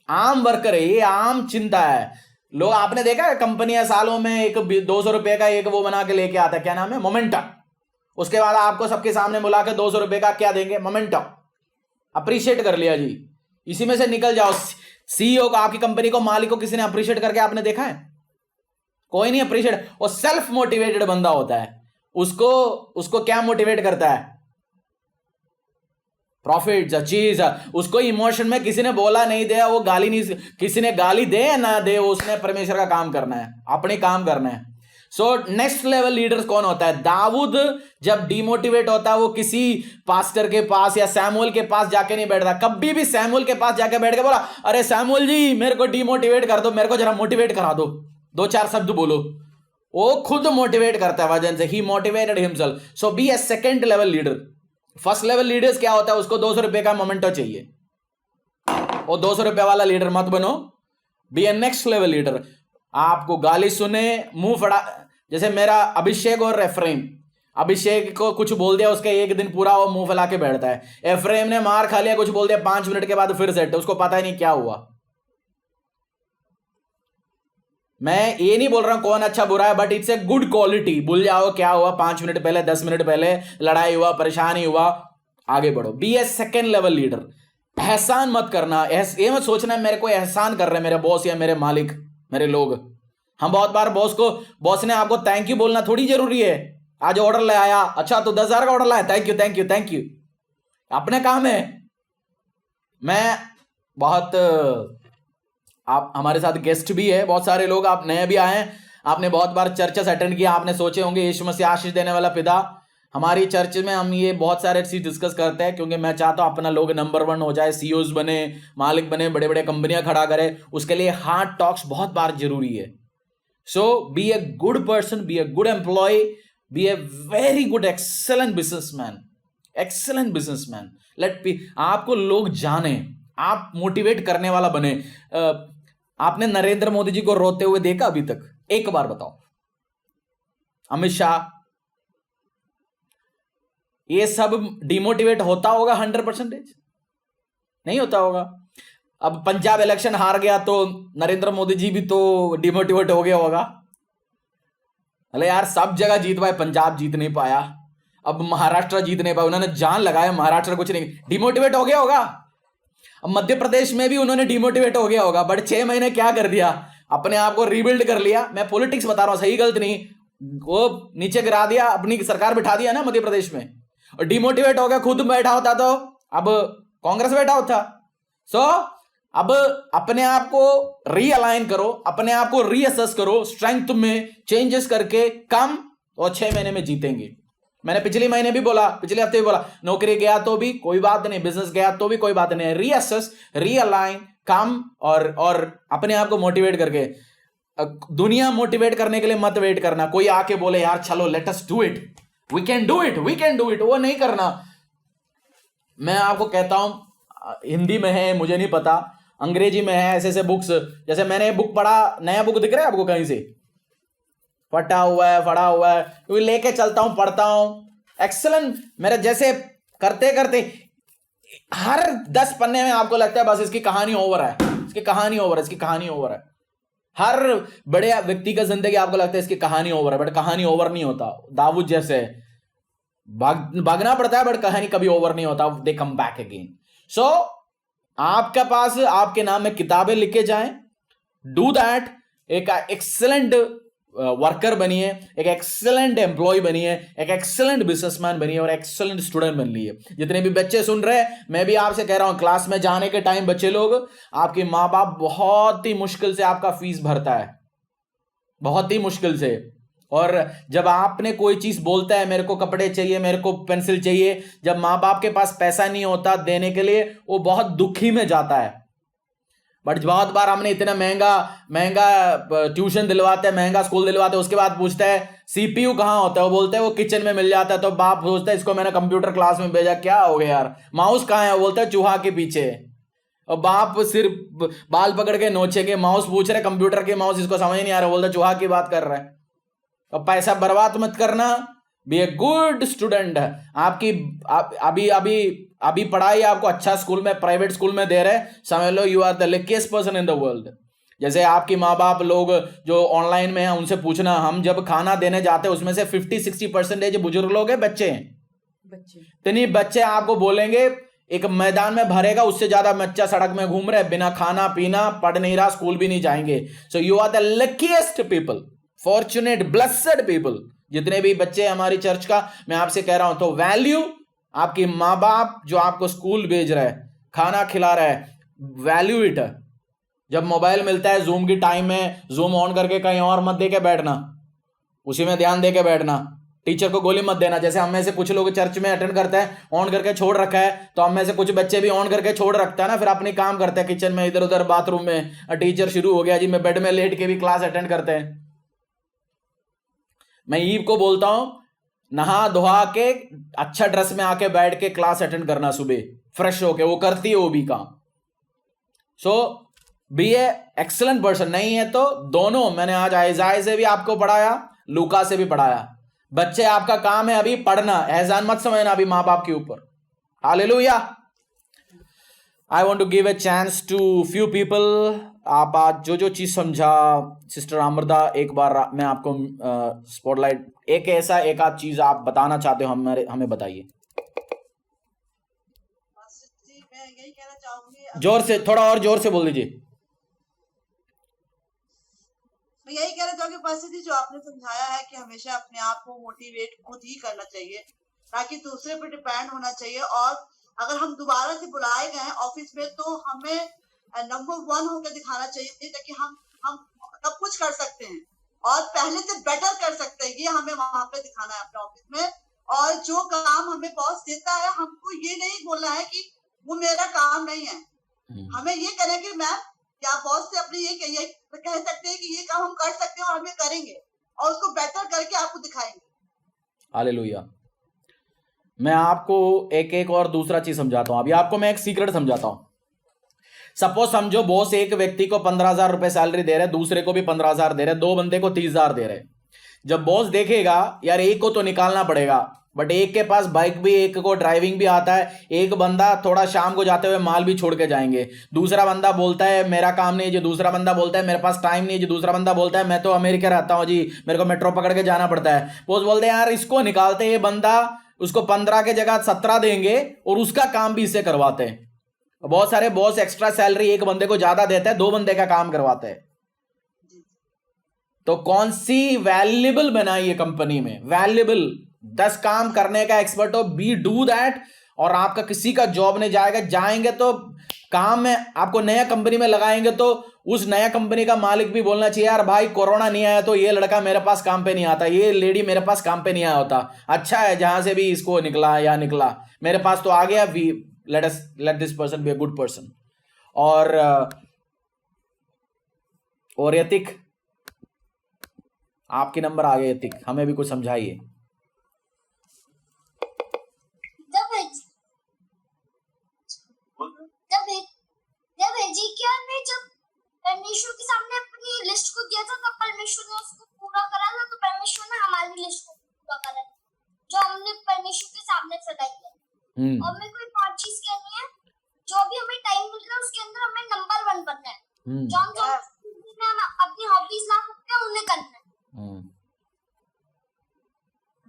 आम वर्कर है ये, आम चिंता है। लोग आपने देखा है कंपनियां सालों में एक 200 रुपए का एक वो बना के लेके आता है, क्या नाम है, मोमेंटम। उसके बाद आपको सबके सामने बुला के 200 रुपए का क्या देंगे, मोमेंटम। अप्रिशिएट कर लिया जी, इसी में से निकल जाओ। सीईओ को, आपकी कंपनी को, मालिक को किसी ने अप्रिशिएट करके आपने देखा है? कोई नहीं अप्रिशिएट। वो सेल्फ मोटिवेटेड बंदा होता है, उसको क्या मोटिवेट करता है? प्रॉफिट, चीज। उसको इमोशन में किसी ने बोला नहीं दिया, वो गाली नहीं, किसी ने गाली दे या ना दे, उसने परमेश्वर का काम करना है, अपने काम करना है। सो नेक्स्ट लेवल लीडर्स कौन होता है? दाऊद जब डिमोटिवेट होता है, वो किसी पास्टर के पास या सैमुअल के पास जाके नहीं बैठता। कभी भी सैमुअल के पास जाके बैठ के बोला, अरे सैमुअल जी मेरे को डिमोटिवेट कर दो, मेरे को जरा मोटिवेट करा दो, दो चार शब्द बोलो। वो खुद मोटिवेट करता है वजन से। He motivated himself. So be a second level leader. First level leaders क्या होता है? उसको 200 रुपए का मोमेंटो चाहिए, वो 200 रुपए वाला लीडर मत बनो। B A next level leader. आपको गाली सुने, मुंह फड़ा, जैसे मेरा अभिषेक और एफ्रेम। अभिषेक को कुछ बोल दिया, उसके एक दिन पूरा वो मुंह फैला के बैठता है। एफ्रेम ने मार खा लिया, कुछ बोल दिया, 5 मिनट के बाद फिर सेट, उसको पता ही नहीं क्या हुआ। मैं ये नहीं बोल रहा हूं कौन अच्छा बुरा है, but it's a good quality. भूल जाओ क्या हुआ 5 मिनट पहले, 10 मिनट पहले लड़ाई हुआ, परेशानी हुआ, आगे बढ़ो। B a second level leader. एहसान मत करना, ये मत सोचना मेरे को एहसान कर रहे हैं मेरे बॉस या मेरे मालिक, मेरे लोग। हम बहुत बार बॉस ने आपको थैंक यू बोलना थोड़ी जरूरी है। आज ऑर्डर ले आया, अच्छा तो 10,000 का ऑर्डर लाया, thank you thank you thank you, अपने काम है। मैं बहुत, आप हमारे साथ गेस्ट भी है बहुत सारे लोग, आप नए भी आए हैं, आपने बहुत बार चर्चेस अटेंड किया, आपने सोचे होंगे यीशु मसीह आशीष देने वाला पिता। हमारी चर्च में हम ये बहुत सारे चीज डिस्कस करते हैं, क्योंकि मैं चाहता हूं अपना लोग नंबर 1 हो जाए, सीईओज बने, मालिक बने, बड़े बड़े कंपनियां खड़ा करे। उसके लिए हार्ड टॉक्स बहुत बार जरूरी है। So be a good person, be a good employee, be a very good excellent businessman, excellent businessman. आपको लोग जाने, आप मोटिवेट करने वाला बने। आपने नरेंद्र मोदी जी को रोते हुए देखा अभी तक? एक बार बताओ। अमित शाह, ये सब डिमोटिवेट होता होगा 100%? नहीं होता होगा। अब पंजाब इलेक्शन हार गया तो नरेंद्र मोदी जी भी तो डिमोटिवेट हो गया होगा। अरे यार सब जगह जीत पाए, पंजाब जीत नहीं पाया, अब महाराष्ट्र जीत नहीं पाया, उन्होंने जान लगाया, महाराष्ट्र कुछ नहीं, डिमोटिवेट हो गया होगा। अब मध्य प्रदेश में भी उन्होंने डिमोटिवेट हो गया होगा, बट 6 महीने क्या कर दिया? अपने आप को रीबिल्ड कर लिया। मैं पॉलिटिक्स बता रहा हूं, सही गलत नहीं, वो नीचे गिरा दिया, अपनी सरकार बिठा दिया ना मध्य प्रदेश में। और डिमोटिवेट हो गया, खुद बैठा होता तो अब कांग्रेस बैठा होता। सो अब अपने आप को रीअलाइन करो, अपने आप को रीअसेस करो, स्ट्रेंथ में चेंजेस करके कम, और 6 महीने में जीतेंगे। मैंने पिछले महीने भी बोला, पिछले हफ्ते भी बोला, नौकरी गया तो भी कोई बात नहीं, बिजनेस गया तो भी कोई बात नहीं, रीअसेस, रीअलाइन, कम, और अपने आप को मोटिवेट करके। दुनिया मोटिवेट करने के लिए मत वेट करना, कोई आके बोले यार चलो let us do it, we can do it, we can do it, वो नहीं करना। मैं आपको कहता हूं, हिंदी में है मुझे नहीं पता, अंग्रेजी में है, ऐसे ऐसे बुक्स, जैसे मैंने बुक पढ़ा, नया बुक दिख रहा है आपको कहीं से? फटा हुआ है, फड़ा हुआ है, तो लेके चलता हूं, पढ़ता हूं, एक्सेलेंट। मेरे जैसे करते करते हर 10 पन्ने में आपको लगता है बस इसकी कहानी ओवर है, इसकी कहानी ओवर है, इसकी कहानी ओवर है। हर बड़े व्यक्ति का जिंदगी आपको लगता है इसकी कहानी ओवर है, बट कहानी ओवर नहीं होता। दाऊद जैसे भागना पड़ता है, बट कहानी कभी ओवर नहीं होता, दे कम बैक अगेन। सो आपके पास आपके नाम में किताबें लिखे जाएं, डू दैट। एक एक्सेलेंट वर्कर बनिए, एक एक्सेलेंट एम्प्लॉय बनिए, एक एक्सेलेंट बिजनेसमैन बनिए, और एक्सेलेंट स्टूडेंट बन लिए। जितने भी बच्चे सुन रहे हैं, मैं भी आपसे कह रहा हूं, क्लास में जाने के टाइम बच्चे लोग, आपके माँ बाप बहुत ही मुश्किल से आपका फीस भरता है, बहुत ही मुश्किल से। और जब आपने कोई चीज बोलता है, मेरे को कपड़े चाहिए, मेरे को पेंसिल चाहिए, जब माँ बाप के पास पैसा नहीं होता देने के लिए, वो बहुत दुखी में जाता है। बट बहुत बार हमने इतना महंगा ट्यूशन दिलवाते हैं, महंगा स्कूल दिलवाते हैं, उसके बाद पूछता है सीपीयू कहाँ होता है, वो बोलते हैं वो किचन में मिल जाता है, तो बाप सोचता है इसको मैंने कंप्यूटर क्लास में भेजा, क्या हो गया यार, माउस कहाँ है, वो बोलता है चूहा के पीछे। और बाप सिर्फ बाल पकड़ के नोचेंगे, माउस पूछ रहे कंप्यूटर के माउस, इसको समझ नहीं आ रहा, बोलता है चूहा की बात कर रहा है। और पैसा बर्बाद मत करना, बी ए गुड स्टूडेंट। आपकी अभी पढ़ाई आपको अच्छा स्कूल में, प्राइवेट स्कूल में दे रहे, समझ लो you are the luckiest person in the world. जैसे आपकी माँ बाप लोग जो ऑनलाइन में हैं, उनसे पूछना, हम जब खाना देने जाते हैं उसमें से 50-60% बुजुर्ग लोग हैं, बच्चे हैं। इतनी बच्चे आपको बोलेंगे एक मैदान में भरेगा, उससे ज्यादा बच्चा सड़क में घूम रहे बिना खाना पीना, पढ़ नहीं रहा, स्कूल भी नहीं जाएंगे। So you are the luckiest people, fortunate, blessed people. जितने भी बच्चे हमारी चर्च का, मैं आपसे कह रहा हूं, तो वैल्यू आपकी माँ बाप जो आपको स्कूल भेज रहा है, खाना खिला रहा है, वैल्यू इट। जब मोबाइल मिलता है, जूम की टाइम में जूम ऑन करके कहीं और मत दे के बैठना, उसी में ध्यान दे के बैठना। टीचर को गोली मत देना। जैसे हम में से कुछ लोग चर्च में अटेंड करते हैं, ऑन करके छोड़ रखा है, तो हम में से कुछ बच्चे भी ऑन करके छोड़ रखता है ना, फिर अपनी काम करते हैं किचन में, इधर उधर बाथरूम में, टीचर शुरू हो गया जी, मैं बेड में लेट के भी क्लास अटेंड करते हैं। मैं ईव को बोलता हूं, नहा धोआ के अच्छा ड्रेस में आके बैठ के क्लास अटेंड करना, सुबह फ्रेश होके, वो करती है वो भी काम। सो बी ए एक्सलेंट पर्सन। नहीं है तो दोनों, मैंने आज आइजाय से भी आपको पढ़ाया, लूका से भी पढ़ाया। बच्चे आपका काम है अभी पढ़ना, एहसान मत समझना अभी मां बाप के ऊपर। Hallelujah. I want to give a chance to few people. आप आज जो जो चीज समझा, सिस्टर अमृता, एक बार मैं आपको स्पॉटलाइट, एक ऐसा एक आध चीज आप बताना चाहते हो, हमें बताइए मैं यही कहना चाहूंगी, जोर से, थोड़ा और जोर से बोल दीजिए। मैं यही कहना चाहूंगी पास्टर जी, जो आपने समझाया है कि हमेशा अपने आप को मोटिवेट खुद ही करना चाहिए, ताकि दूसरे पे डिपेंड होना चाहिए। और अगर हम दोबारा से बुलाए गए हैं ऑफिस में, तो हमें नंबर 1 होकर दिखाना चाहिए, ताकि हम सब कुछ कर सकते हैं और पहले से बेटर कर सकते हैं। ये हमें वहां पे दिखाना है अपने ऑफिस में। और जो काम हमें बॉस देता है, हमको ये नहीं बोलना है कि वो मेरा काम नहीं है। हमें ये कहना है कि मैम, या बॉस से अपने ये कह सकते हैं कि ये काम हम कर सकते हैं और हम ये करेंगे, और उसको बेटर करके आपको दिखाएंगे। हालेलुया। मैं आपको एक एक और दूसरा चीज समझाता हूं। अभी आपको मैं एक सीक्रेट समझाता हूं। सपोज समझो बॉस एक व्यक्ति को 15,000 रुपए सैलरी दे रहे, दूसरे को भी 15,000 दे रहे, दो बंदे को 30,000 दे रहे। जब बॉस देखेगा यार एक को तो निकालना पड़ेगा, बट एक के पास बाइक भी, एक को ड्राइविंग भी आता है, एक बंदा थोड़ा शाम को जाते हुए माल भी छोड़ के जाएंगे, दूसरा बंदा बोलता है मेरा काम नहीं है जी, दूसरा बंदा बोलता है मेरे पास टाइम नहीं है जी, दूसरा बंदा बोलता है मैं तो अमेरिका रहता हूं जी, मेरे को मेट्रो पकड़ के जाना पड़ता है। बॉस बोलते हैं यार इसको निकालते, ये बंदा उसको 15 के जगह 17 देंगे और उसका काम भी इससे करवाते हैं। बहुत सारे बॉस एक्स्ट्रा सैलरी एक बंदे को ज्यादा देते हैं, दो बंदे का काम करवाते हैं। तो कौन सी वैल्यूएबल बनाई है कंपनी में, वैल्यूएबल 10 काम करने का एक्सपर्ट हो, बी डू दैट। और आपका किसी का जॉब नहीं जाएगा, जाएंगे तो काम में आपको नया कंपनी में लगाएंगे, तो उस नया कंपनी का मालिक भी बोलना चाहिए यार भाई कोरोना नहीं आया तो ये लड़का मेरे पास काम पे नहीं आता, ये लेडी मेरे पास काम पे नहीं आया होता, अच्छा है जहां से भी इसको निकला या निकला मेरे पास तो आ गया, we let this person be a good person. और यतिक, आपके नंबर आ गए। यतिक, हमें भी कुछ समझाइए। जब एजिकियल ने जब परमेश्वर के सामने अपनी लिस्ट को दिया था, तब परमेश्वर ने उसको पूरा करा था, तो परमेश्वर ने हमारी लिस्ट को पूरा करा जो हमने परमेश्वर के सामने लगाई है। और हमें कोई 5 चीज कहनी है, जो भी हमें टाइम मिल रहा है उसके अंदर हमें नंबर 1 बनना है। जो हम अपनी हॉबीज ला सकते हैं उन्हें करना है।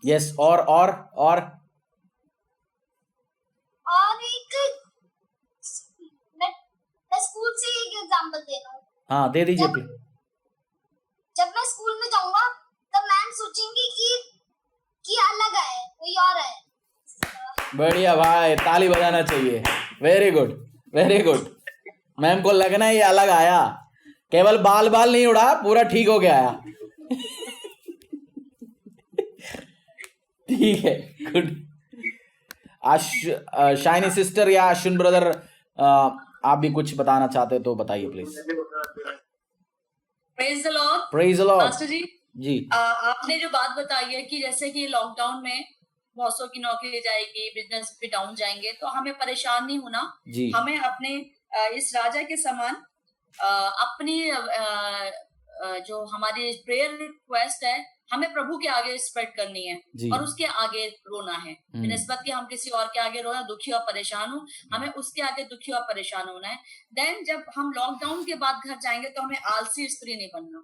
यस। और एक मैं स्कूल से एक एग्जांपल दे रहा हूँ। हाँ दे दीजिए प्लीज। जब मैं स्कूल में जाऊंगा तब मैम सोचेंगी कि अलग है, कोई और है। बढ़िया भाई, ताली बजाना चाहिए। Very good, very good. Ma'am को लगना ये अलग आया, केवल बाल नहीं उड़ा, पूरा ठीक हो गया आया। ठीक है, गुड। शाइनी सिस्टर या अश्विन ब्रदर, आप भी कुछ बताना चाहते तो बताइए please. Praise the lord. Praise the lord. Pastor ji, जी आपने जो बात बताई है कि जैसे कि लॉकडाउन में बहुतों की नौकरी जाएगी, बिजनेस भी डाउन जाएंगे, तो हमें परेशान नहीं होना जी। हमें अपने इस राजा के समान अपनी जो हमारी प्रेयर रिक्वेस्ट है हमें प्रभु के आगे स्प्रेड करनी है और उसके आगे रोना है। निस्बत कि हम किसी और के आगे रोना, दुखी और परेशान हो, हमें उसके आगे दुखी और परेशान होना है। देन जब हम लॉकडाउन के बाद घर जाएंगे तो हमें आलसी स्त्री नहीं बनना,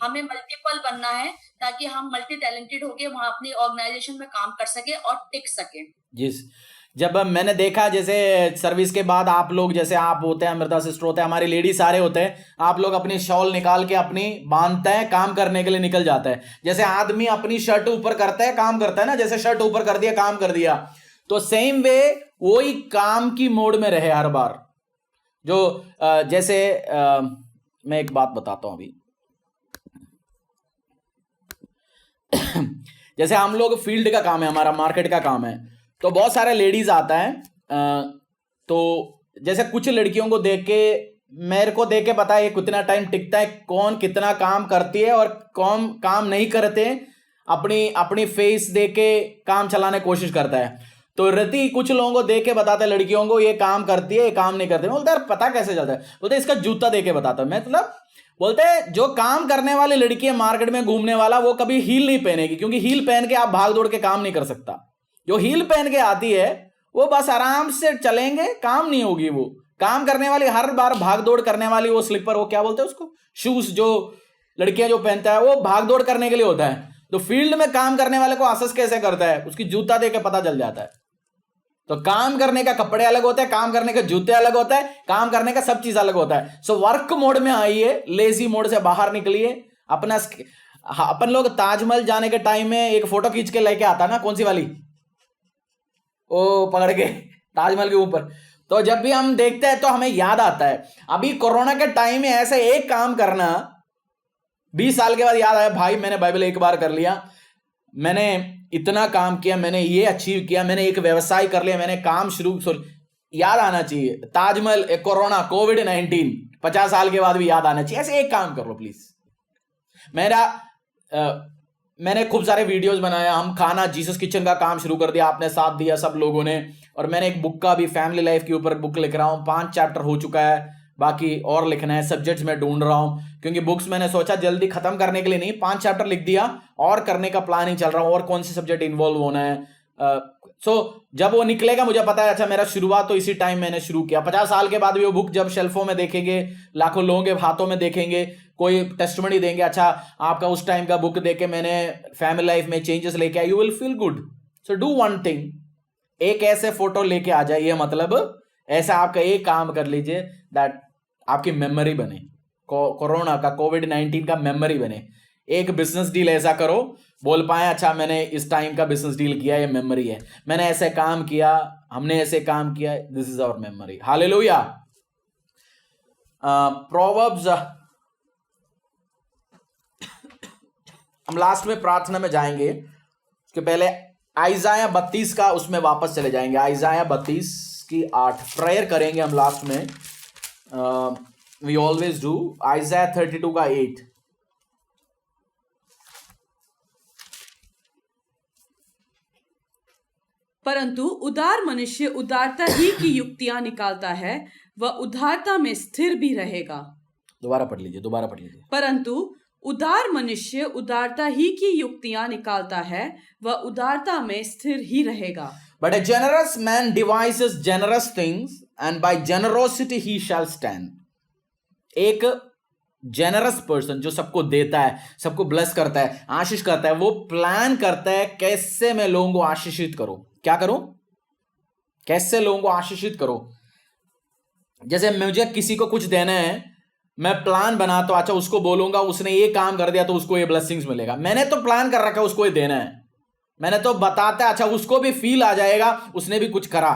हमें मल्टीपल बनना है, ताकि हम मल्टी टैलेंटेड होके वहां अपनी ऑर्गेनाइजेशन में काम कर सके और टिक सके। जिस जब मैंने देखा जैसे सर्विस के बाद आप लोग, जैसे आप होते हैं, अमृता सिस्टर होते हैं, हमारी लेडी सारे होते हैं, आप लोग अपनी शॉल निकाल के अपनी बांधते हैं, काम करने के लिए निकल जाता है। जैसे आदमी अपनी शर्ट ऊपर करता है, काम करता है ना, जैसे शर्ट ऊपर कर दिया, काम कर दिया, तो सेम वे वही काम की मोड में रहे हर बार। जो जैसे मैं एक बात बताता हूं अभी। जैसे हम लोग फील्ड का काम है, हमारा मार्केट का काम है, तो बहुत सारे लेडीज आता है, तो जैसे कुछ लड़कियों को देख के मेरे को देख के पता है कितना टाइम टिकता है, कौन कितना काम करती है और कौन काम नहीं करते, अपनी अपनी फेस देख के काम चलाने की कोशिश करता है। तो रति कुछ लोगों को देख के बताता है लड़कियों को, ये काम करती है, ये काम नहीं करती। बोलते यार पता कैसे चलता है? बोलते इसका जूता देख के बताता है। मतलब बोलते हैं जो काम करने वाली लड़की है मार्केट में घूमने वाला, वो कभी हील नहीं पहनेगी, क्योंकि हील पहन के आप भाग दौड़ के काम नहीं कर सकता। जो हील पहन के आती है वो बस आराम से चलेंगे, काम नहीं होगी। वो काम करने वाली हर बार भाग दौड़ करने वाली, वो स्लीपर, वो क्या बोलते हैं उसको, शूज, जो लड़कियां जो पहनता है वो भाग दौड़ करने के लिए होता है। तो फील्ड में काम करने वाले को असेस कैसे करता है? उसकी जूता देख के पता चल जाता है। तो काम करने का कपड़े अलग होते हैं, काम करने के जूते अलग होता है, काम करने का सब चीज अलग होता है। सो वर्क मोड में आइए, लेजी मोड से बाहर निकलिए। अपना अपन लोग ताजमहल जाने के टाइम में एक फोटो खींच के लेके आता ना, कौन सी वाली, ओ पकड़ के ताजमहल के ऊपर। तो जब भी हम देखते हैं तो हमें याद आता है। अभी कोरोना के टाइम में ऐसे एक काम करना, 20 साल के बाद याद आया, भाई मैंने बाइबल एक बार कर लिया, मैंने इतना काम किया, मैंने ये अचीव किया, मैंने एक व्यवसाय कर लिया, मैंने काम शुरू, याद आना चाहिए। ताजमहल, कोरोना, कोविड-19 50 साल के बाद भी याद आना चाहिए। ऐसे एक काम कर लो प्लीज। मैंने खूब सारे वीडियोस बनाया, हम खाना जीसस किचन का काम शुरू कर दिया, आपने साथ दिया सब लोगों ने। और मैंने एक बुक का भी, फैमिली लाइफ के ऊपर बुक लिख रहा हूं, 5 चैप्टर हो चुका है, बाकी और लिखना है। सब्जेक्ट्स में ढूंढ रहा हूं, क्योंकि बुक्स मैंने सोचा जल्दी खत्म करने के लिए नहीं, 5 चैप्टर लिख दिया और करने का प्लानिंग चल रहा हूं, और कौन से सब्जेक्ट इन्वॉल्व होना है। जब वो निकलेगा मुझे पता है। अच्छा, मेरा शुरुआत तो इसी टाइम मैंने शुरू किया। 50 साल के बाद भी वो बुक जब शेल्फों में देखेंगे, लाखों लोगों के हाथों में देखेंगे, कोई टेस्टमनी देंगे, अच्छा आपका उस टाइम का बुक देख के मैंने फैमिली लाइफ में चेंजेस लेके आया, you will feel good. So do one thing, एक ऐसे फोटो लेके आ जाइए, मतलब ऐसा आपका एक काम कर लीजिए दैट आपकी मेमोरी बने, कोरोना का, कोविड-19 का मेमोरी बने। एक बिजनेस डील ऐसा करो, बोल पाए अच्छा मैंने इस टाइम का बिजनेस डील किया, ये मेमोरी है, मैंने ऐसे काम किया, हमने ऐसे काम किया, this is our memory. Hallelujah. Proverbs, हम लास्ट में प्रार्थना में जाएंगे, उसके पहले आइजाया 32 का उसमें वापस चले जाएंगे। आइजाया 32 की 8 प्रेयर करेंगे हम लास्ट में, वी ऑलवेज डू। आइजाया 32 का 8। परंतु उदार मनुष्य उदारता ही की युक्तियां निकालता है, वह उदारता में स्थिर भी रहेगा। दोबारा पढ़ लीजिए, दोबारा पढ़ लीजिए। परंतु उदार मनुष्य उदारता ही की युक्तियां निकालता है, वह उदारता में स्थिर ही रहेगा। But a generous man devises generous things, and by generosity he shall stand. एक जेनरस पर्सन जो सबको देता है, सबको ब्लेस करता है, आशीष करता है, वो प्लान करता है कैसे मैं लोगों को आशीषित करूं। क्या करूं? कैसे लोगों को आशीषित करूं। जैसे मुझे किसी को कुछ देना है, मैं प्लान बनाता हूं, अच्छा उसको बोलूंगा, उसने ये काम कर दिया तो उसको ये ब्लेसिंग्स मिलेगा। मैंने तो प्लान कर रखा है उसको ये देना है, मैंने तो बताता, अच्छा उसको भी फील आ जाएगा उसने भी कुछ करा।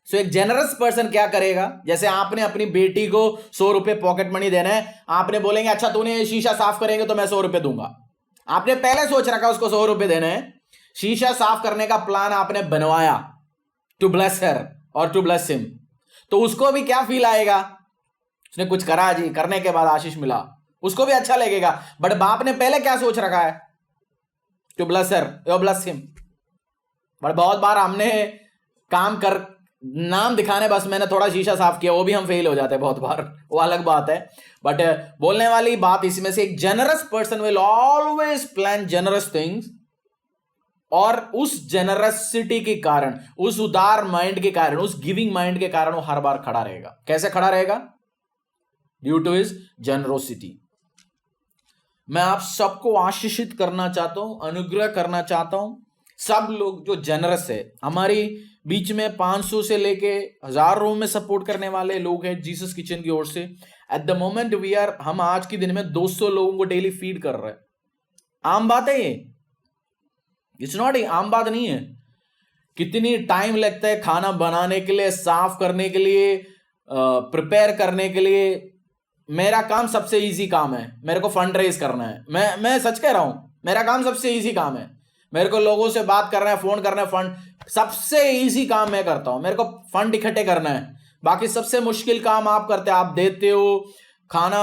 सो एक जेनरस पर्सन क्या करेगा? जैसे आपने अपनी बेटी को 100 रुपए पॉकेट मनी देना है, आपने बोलेंगे अच्छा तूने शीशा साफ करेंगे तो मैं 100 रुपए दूंगा। आपने पहले सोच रखा उसको 100 रुपए देना है, शीशा साफ करने का प्लान आपने बनवाया टू ब्लेस हर और टू ब्लेस हिम। तो उसको भी क्या फील आएगा? उसने कुछ करा जी, करने के बाद आशीष मिला, उसको भी अच्छा लगेगा। बट बाप ने पहले क्या सोच रखा है? टू ब्लेस हर और ब्लेस हिम। बट बहुत बार हमने काम कर नाम दिखाने बस मैंने थोड़ा शीशा साफ किया, वो भी हम फेल हो जाते हैं बहुत बार, वो अलग बात है। बट बोलने वाली बात इसमें से, एक generous person will always plan generous things, और उस जनरसिटी के कारण, उस उदार माइंड के कारण, उस गिविंग माइंड के कारण वो हर बार खड़ा रहेगा। कैसे खड़ा रहेगा? Due to his generosity. मैं आप सबको आशीषित करना चाहता हूं, अनुग्रह करना चाहता हूं, सब लोग जो जनरस है, हमारी बीच में 500 से लेके 1000 में सपोर्ट करने वाले लोग हैं जीसस किचन की ओर से। एट द मोमेंट हम आज के दिन में 200 लोगों को डेली फीड कर रहे हैं। आम बात है ये, इट्स नॉट, आम बात नहीं है। कितनी टाइम लगता है खाना बनाने के लिए, साफ करने के लिए, प्रिपेयर करने के लिए। मेरा काम सबसे इजी काम है, मेरे को फंड रेज करना है। मैं सच कह रहा हूं, मेरा काम सबसे इजी काम है। मेरे को लोगों से बात करना है, फोन करना है, फंड सबसे इजी काम मैं करता हूं। मेरे को फंड इकट्ठे करना है। बाकी सबसे मुश्किल काम आप करते हो, आप देते हो, खाना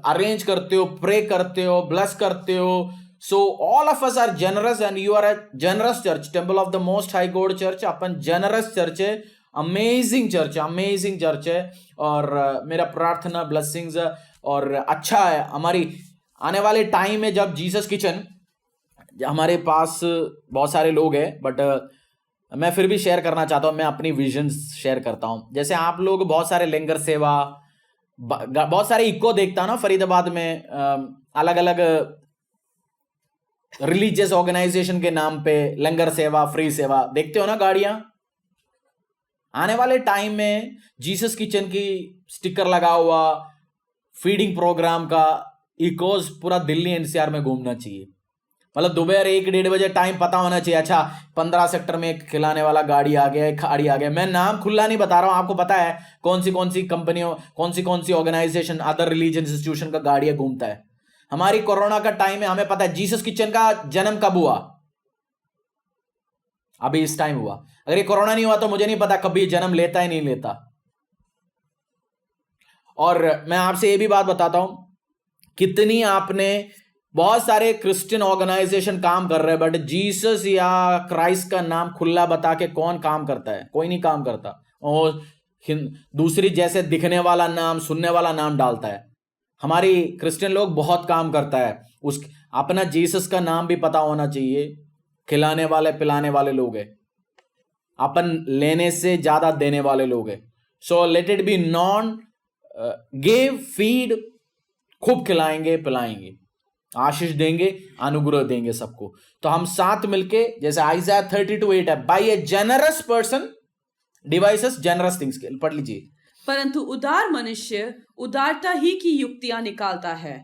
अरेंज करते हो, प्रे करते हो, ब्लेस करते हो। So all of us are generous and you are a generous church, temple of the most high God church. अपन जनरस चर्च है, अमेजिंग चर्च है, अमेजिंग चर्च है। और मेरा प्रार्थना ब्लेसिंग्स और अच्छा है हमारी आने वाले टाइम में, जब जीसस किचन, हमारे पास बहुत सारे लोग हैं बट मैं फिर भी शेयर करना चाहता हूँ। मैं अपनी विजन शेयर करता हूँ। जैसे आप लोग बहुत सारे लंगर सेवा, बहुत सारे इको देखता हूँ ना फरीदाबाद में, अलग अलग रिलीजियस ऑर्गेनाइजेशन के नाम पे लंगर सेवा, फ्री सेवा देखते हो ना गाड़ियां। आने वाले टाइम में जीसस किचन की स्टिकर लगा हुआ फीडिंग प्रोग्राम का इकोज पूरा दिल्ली एनसीआर में घूमना चाहिए। मतलब दोपहर 1-1:30 बजे टाइम पता होना चाहिए, अच्छा 15 सेक्टर में एक खिलाने वाला गाड़ी आ गया, एक गाड़ी आ गया। मैं नाम खुला नहीं बता रहा हूं, आपको पता है कौन सी कंपनियों, कौन सी ऑर्गेनाइजेशन, अदर रिलीजियस इंस्टीट्यूशन का गाड़ियां घूमता है। हमारी कोरोना का टाइम है, हमें पता है जीसस किचन का जन्म कब हुआ, अभी इस टाइम हुआ। अगर ये कोरोना नहीं हुआ तो मुझे नहीं पता कभी जन्म लेता ही नहीं लेता। और मैं आपसे ये भी बात बताता हूं, कितनी आपने, बहुत सारे क्रिश्चियन ऑर्गेनाइजेशन काम कर रहे हैं बट जीसस या क्राइस्ट का नाम खुला बता के कौन काम करता है? कोई नहीं काम करता। और दूसरी जैसे दिखने वाला नाम, सुनने वाला नाम डालता है। हमारी क्रिश्चियन लोग बहुत काम करता है, उस अपना जीसस का नाम भी पता होना चाहिए। खिलाने वाले पिलाने वाले लोग हैं, अपन लेने से ज्यादा देने वाले लोग हैं। So let it be non, give, feed, खूब खिलाएंगे पिलाएंगे, आशीष देंगे, अनुग्रह देंगे सबको। तो हम साथ मिलके, जैसे आइज़ाया 32:8 है, by a generous person devises generous things, पढ़ लीजिए। परंतु उदार मनुष्य उदारता ही की युक्तियां निकालता है,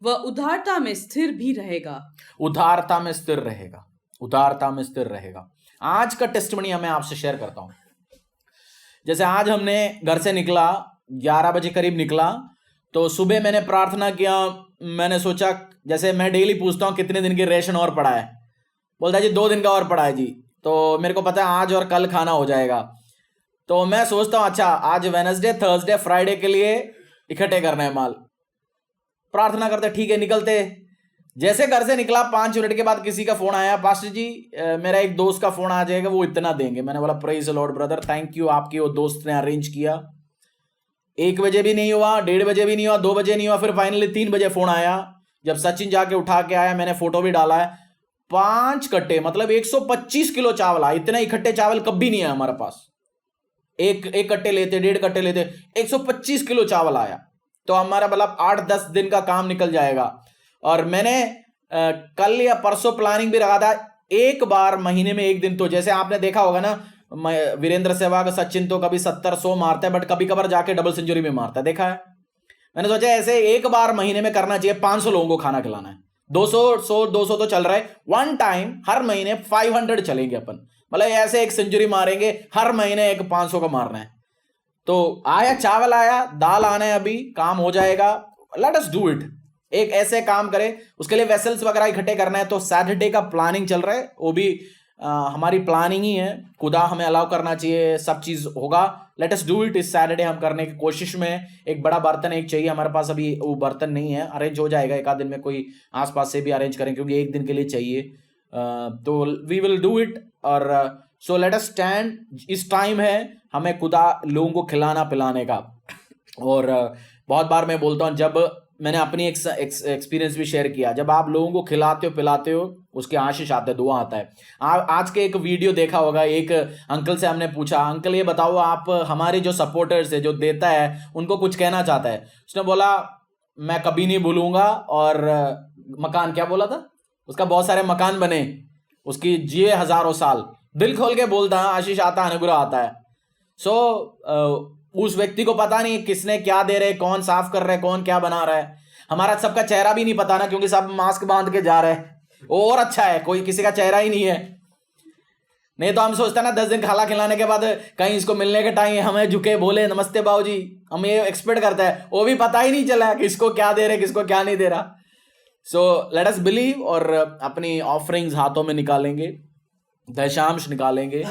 वह उदारता में स्थिर भी रहेगा। उदारता में स्थिर रहेगा, उदारता में स्थिर रहेगा। आज का टेस्टिमनी मैं आपसे शेयर करता हूं। जैसे आज हमने घर से निकला, 11 बजे करीब निकला, तो सुबह मैंने प्रार्थना किया। मैंने सोचा, जैसे मैं डेली पूछता हूं कितने दिन की रेशन और पड़ा है, बोलता है जी 2 दिन का और पड़ा है जी। तो मेरे को पता है आज और कल खाना हो जाएगा। तो मैं सोचता हूं अच्छा आज वेडनेसडे, थर्सडे, फ्राइडे के लिए इकट्ठे करना है माल। प्रार्थना करते ठीक है, निकलते। जैसे घर से निकला 5 मिनट के बाद किसी का फोन आया, पास्टर जी मेरा एक दोस्त का फोन आ जाएगा, वो इतना देंगे। मैंने बोला praise the Lord brother, thank you, आपकी वो दोस्त ने अरेंज किया। 1 बजे भी नहीं हुआ, 1:30 बजे भी नहीं हुआ, 2 बजे नहीं हुआ, फिर फाइनली 3 बजे फोन आया। जब सचिन जाके उठा के आया, मैंने फोटो भी डाला है, 5 कट्टे, मतलब 125 किलो चावल आया। इतना इकट्ठे चावल कभी नहीं है हमारे पास। एक कट्टे लेते, 1.5 कट्टे लेते, 125 किलो चावल आया। तो हमारा मतलब 8-10 दिन का काम निकल जाएगा। और मैंने कल या परसों प्लानिंग भी रखा था, एक बार महीने में 1 दिन, तो जैसे आपने देखा होगा ना, वीरेंद्र सहवाग, सचिन तो कभी 70-100 मारता है बट कभी कभार जाके डबल सेंचुरी में मारता है, देखा है। मैंने सोचा ऐसे एक बार महीने में करना चाहिए, 500 लोगों को खाना खिलाना है। 200 तो चल रहा है, वन टाइम हर महीने 500 चलेंगे अपन, मतलब ऐसे 1 सेंचुरी मारेंगे, हर महीने एक 500 का मारना है। तो आया, चावल आया, दाल आना है, अभी काम हो जाएगा। Late us do it. एक ऐसे काम करें, उसके लिए वेसल्स वगैरह इकट्ठे करना है। तो सैटरडे का प्लानिंग चल रहा है, वो भी हमारी प्लानिंग ही है, खुदा हमें अलाउ करना चाहिए, सब चीज होगा। Late us do it. इस सैटरडे हम करने की कोशिश में। एक बड़ा बर्तन एक चाहिए हमारे पास, अभी वो बर्तन नहीं है, अरेंज हो जाएगा, 1 आध दिन में कोई आसपास से भी अरेंज करें, क्योंकि 1 दिन के लिए चाहिए। तो वी विल डू इट। और सो लेट अस स्टैंड। इस टाइम है हमें खुदा लोगों को खिलाना पिलाने का। और बहुत बार मैं बोलता हूँ, जब मैंने अपनी एक्सपीरियंस भी शेयर किया, जब आप लोगों को खिलाते हो पिलाते हो, उसके आशीष आते हैं, दुआ आता है। आज के एक वीडियो देखा होगा, एक अंकल से हमने पूछा, अंकल ये बताओ आप हमारे जो सपोर्टर्स है, जो देता है, उनको कुछ कहना चाहता है। उसने बोला मैं कभी नहीं भूलूंगा। और मकान, क्या बोला था उसका, बहुत सारे मकान बने, उसकी जिए हजारों साल, दिल खोल के बोलता है, आशीष आता है, अनुग्रह आता है। सो उस व्यक्ति को पता नहीं किसने क्या दे रहे, कौन साफ कर रहे, कौन क्या बना रहा है। हमारा सबका चेहरा भी नहीं पता ना, क्योंकि सब मास्क बांध के जा रहे हैं। और अच्छा है, कोई किसी का चेहरा ही नहीं है। नहीं तो हम सोचते हैं ना 10 दिन खाना खिलाने के बाद कहीं इसको मिलने के टाइम हमें झुके बोले नमस्ते बाबूजी, हम ये एक्सपेक्ट करते हैं, वो भी पता ही नहीं चला किसको क्या दे रहे, किसको क्या नहीं दे रहा। सो लेट अस बिलीव, और अपनी ऑफरिंग्स हाथों में निकालेंगे, दशांश निकालेंगे,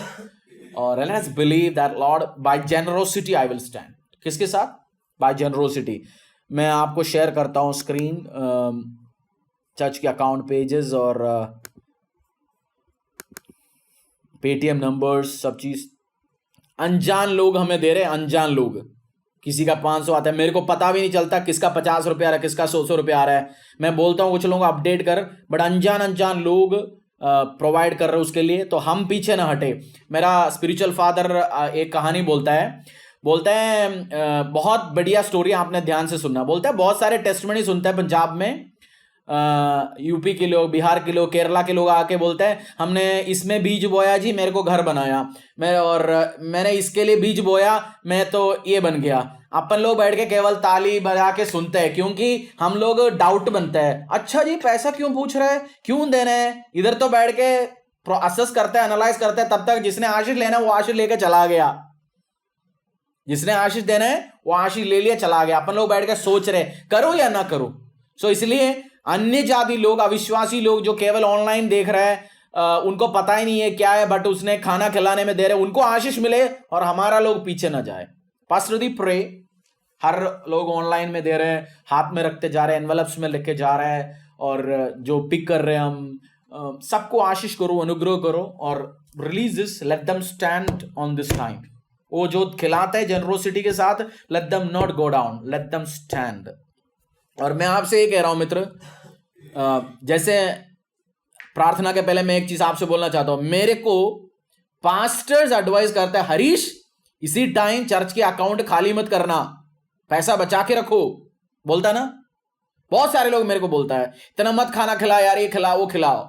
और let us believe that Lord by generosity I will stand. किसके साथ? By generosity. मैं आपको शेयर करता हूं स्क्रीन, चर्च के अकाउंट पेजेस और पेटीएम नंबर्स, सब चीज। अनजान लोग हमें दे रहे हैं, अनजान लोग। किसी का 500 आता है, मेरे को पता भी नहीं चलता किसका 50 रुपये आ रहा है, किसका 100 रुपये आ रहा है। मैं बोलता हूँ कुछ लोगों को अपडेट कर, बट अनजान लोग प्रोवाइड कर रहे हैं उसके लिए, तो हम पीछे ना हटे। मेरा स्पिरिचुअल फादर एक कहानी बोलता है, बहुत बढ़िया स्टोरी, आपने ध्यान से सुनना। बोलता है बहुत सारे टेस्टमनी सुनते हैं पंजाब में, यूपी के लोग, बिहार के लोग, केरला के लोग आके बोलते हैं हमने इसमें बीज बोया जी, मेरे को घर बनाया, मैंने इसके लिए बीज बोया, मैं तो ये बन गया। अपन लोग बैठ के केवल ताली बजा के सुनते हैं, क्योंकि हम लोग डाउट बनता है, अच्छा जी पैसा क्यों पूछ रहे हैं, क्यों देना है। इधर तो बैठ के असेस करते हैं, एनालाइज करते हैं, तब तक जिसने आशीष लेना है वो आशीष लेके चला गया, जिसने आशीष देना है वो आशीष ले लिया चला गया। अपन लोग बैठ के सोच रहे करो या ना करो। सो इसलिए अन्य जाति लोग, अविश्वासी लोग जो केवल ऑनलाइन देख रहे हैं, उनको पता ही नहीं है क्या है, बट उसने खाना खिलाने में दे रहे, उनको आशीष मिले और हमारा लोग पीछे ना जाए। पास्टर दी प्रे, हर लोग ऑनलाइन में दे रहे हैं, हाथ में रखते जा रहे हैं, एनवेलप्स में लेके जा रहे हैं, और जो पिक कर रहे हैं हम, सबको आशीष करो, अनुग्रह करो, और release this, let them stand on this time. वो जो खिलाते हैं जेनरोसिटी के साथ, let them not go down, let them stand. और मैं आपसे ये कह रहा हूं मित्र, जैसे प्रार्थना के पहले मैं एक चीज आपसे बोलना चाहता हूं। मेरे को पास्टर्स एडवाइस करते हैं, हरीश इसी टाइम चर्च के अकाउंट खाली मत करना, पैसा बचा के रखो। बोलता ना, बहुत सारे लोग मेरे को बोलता है इतना मत खाना खिला यार, ये खिलाओ वो खिलाओ।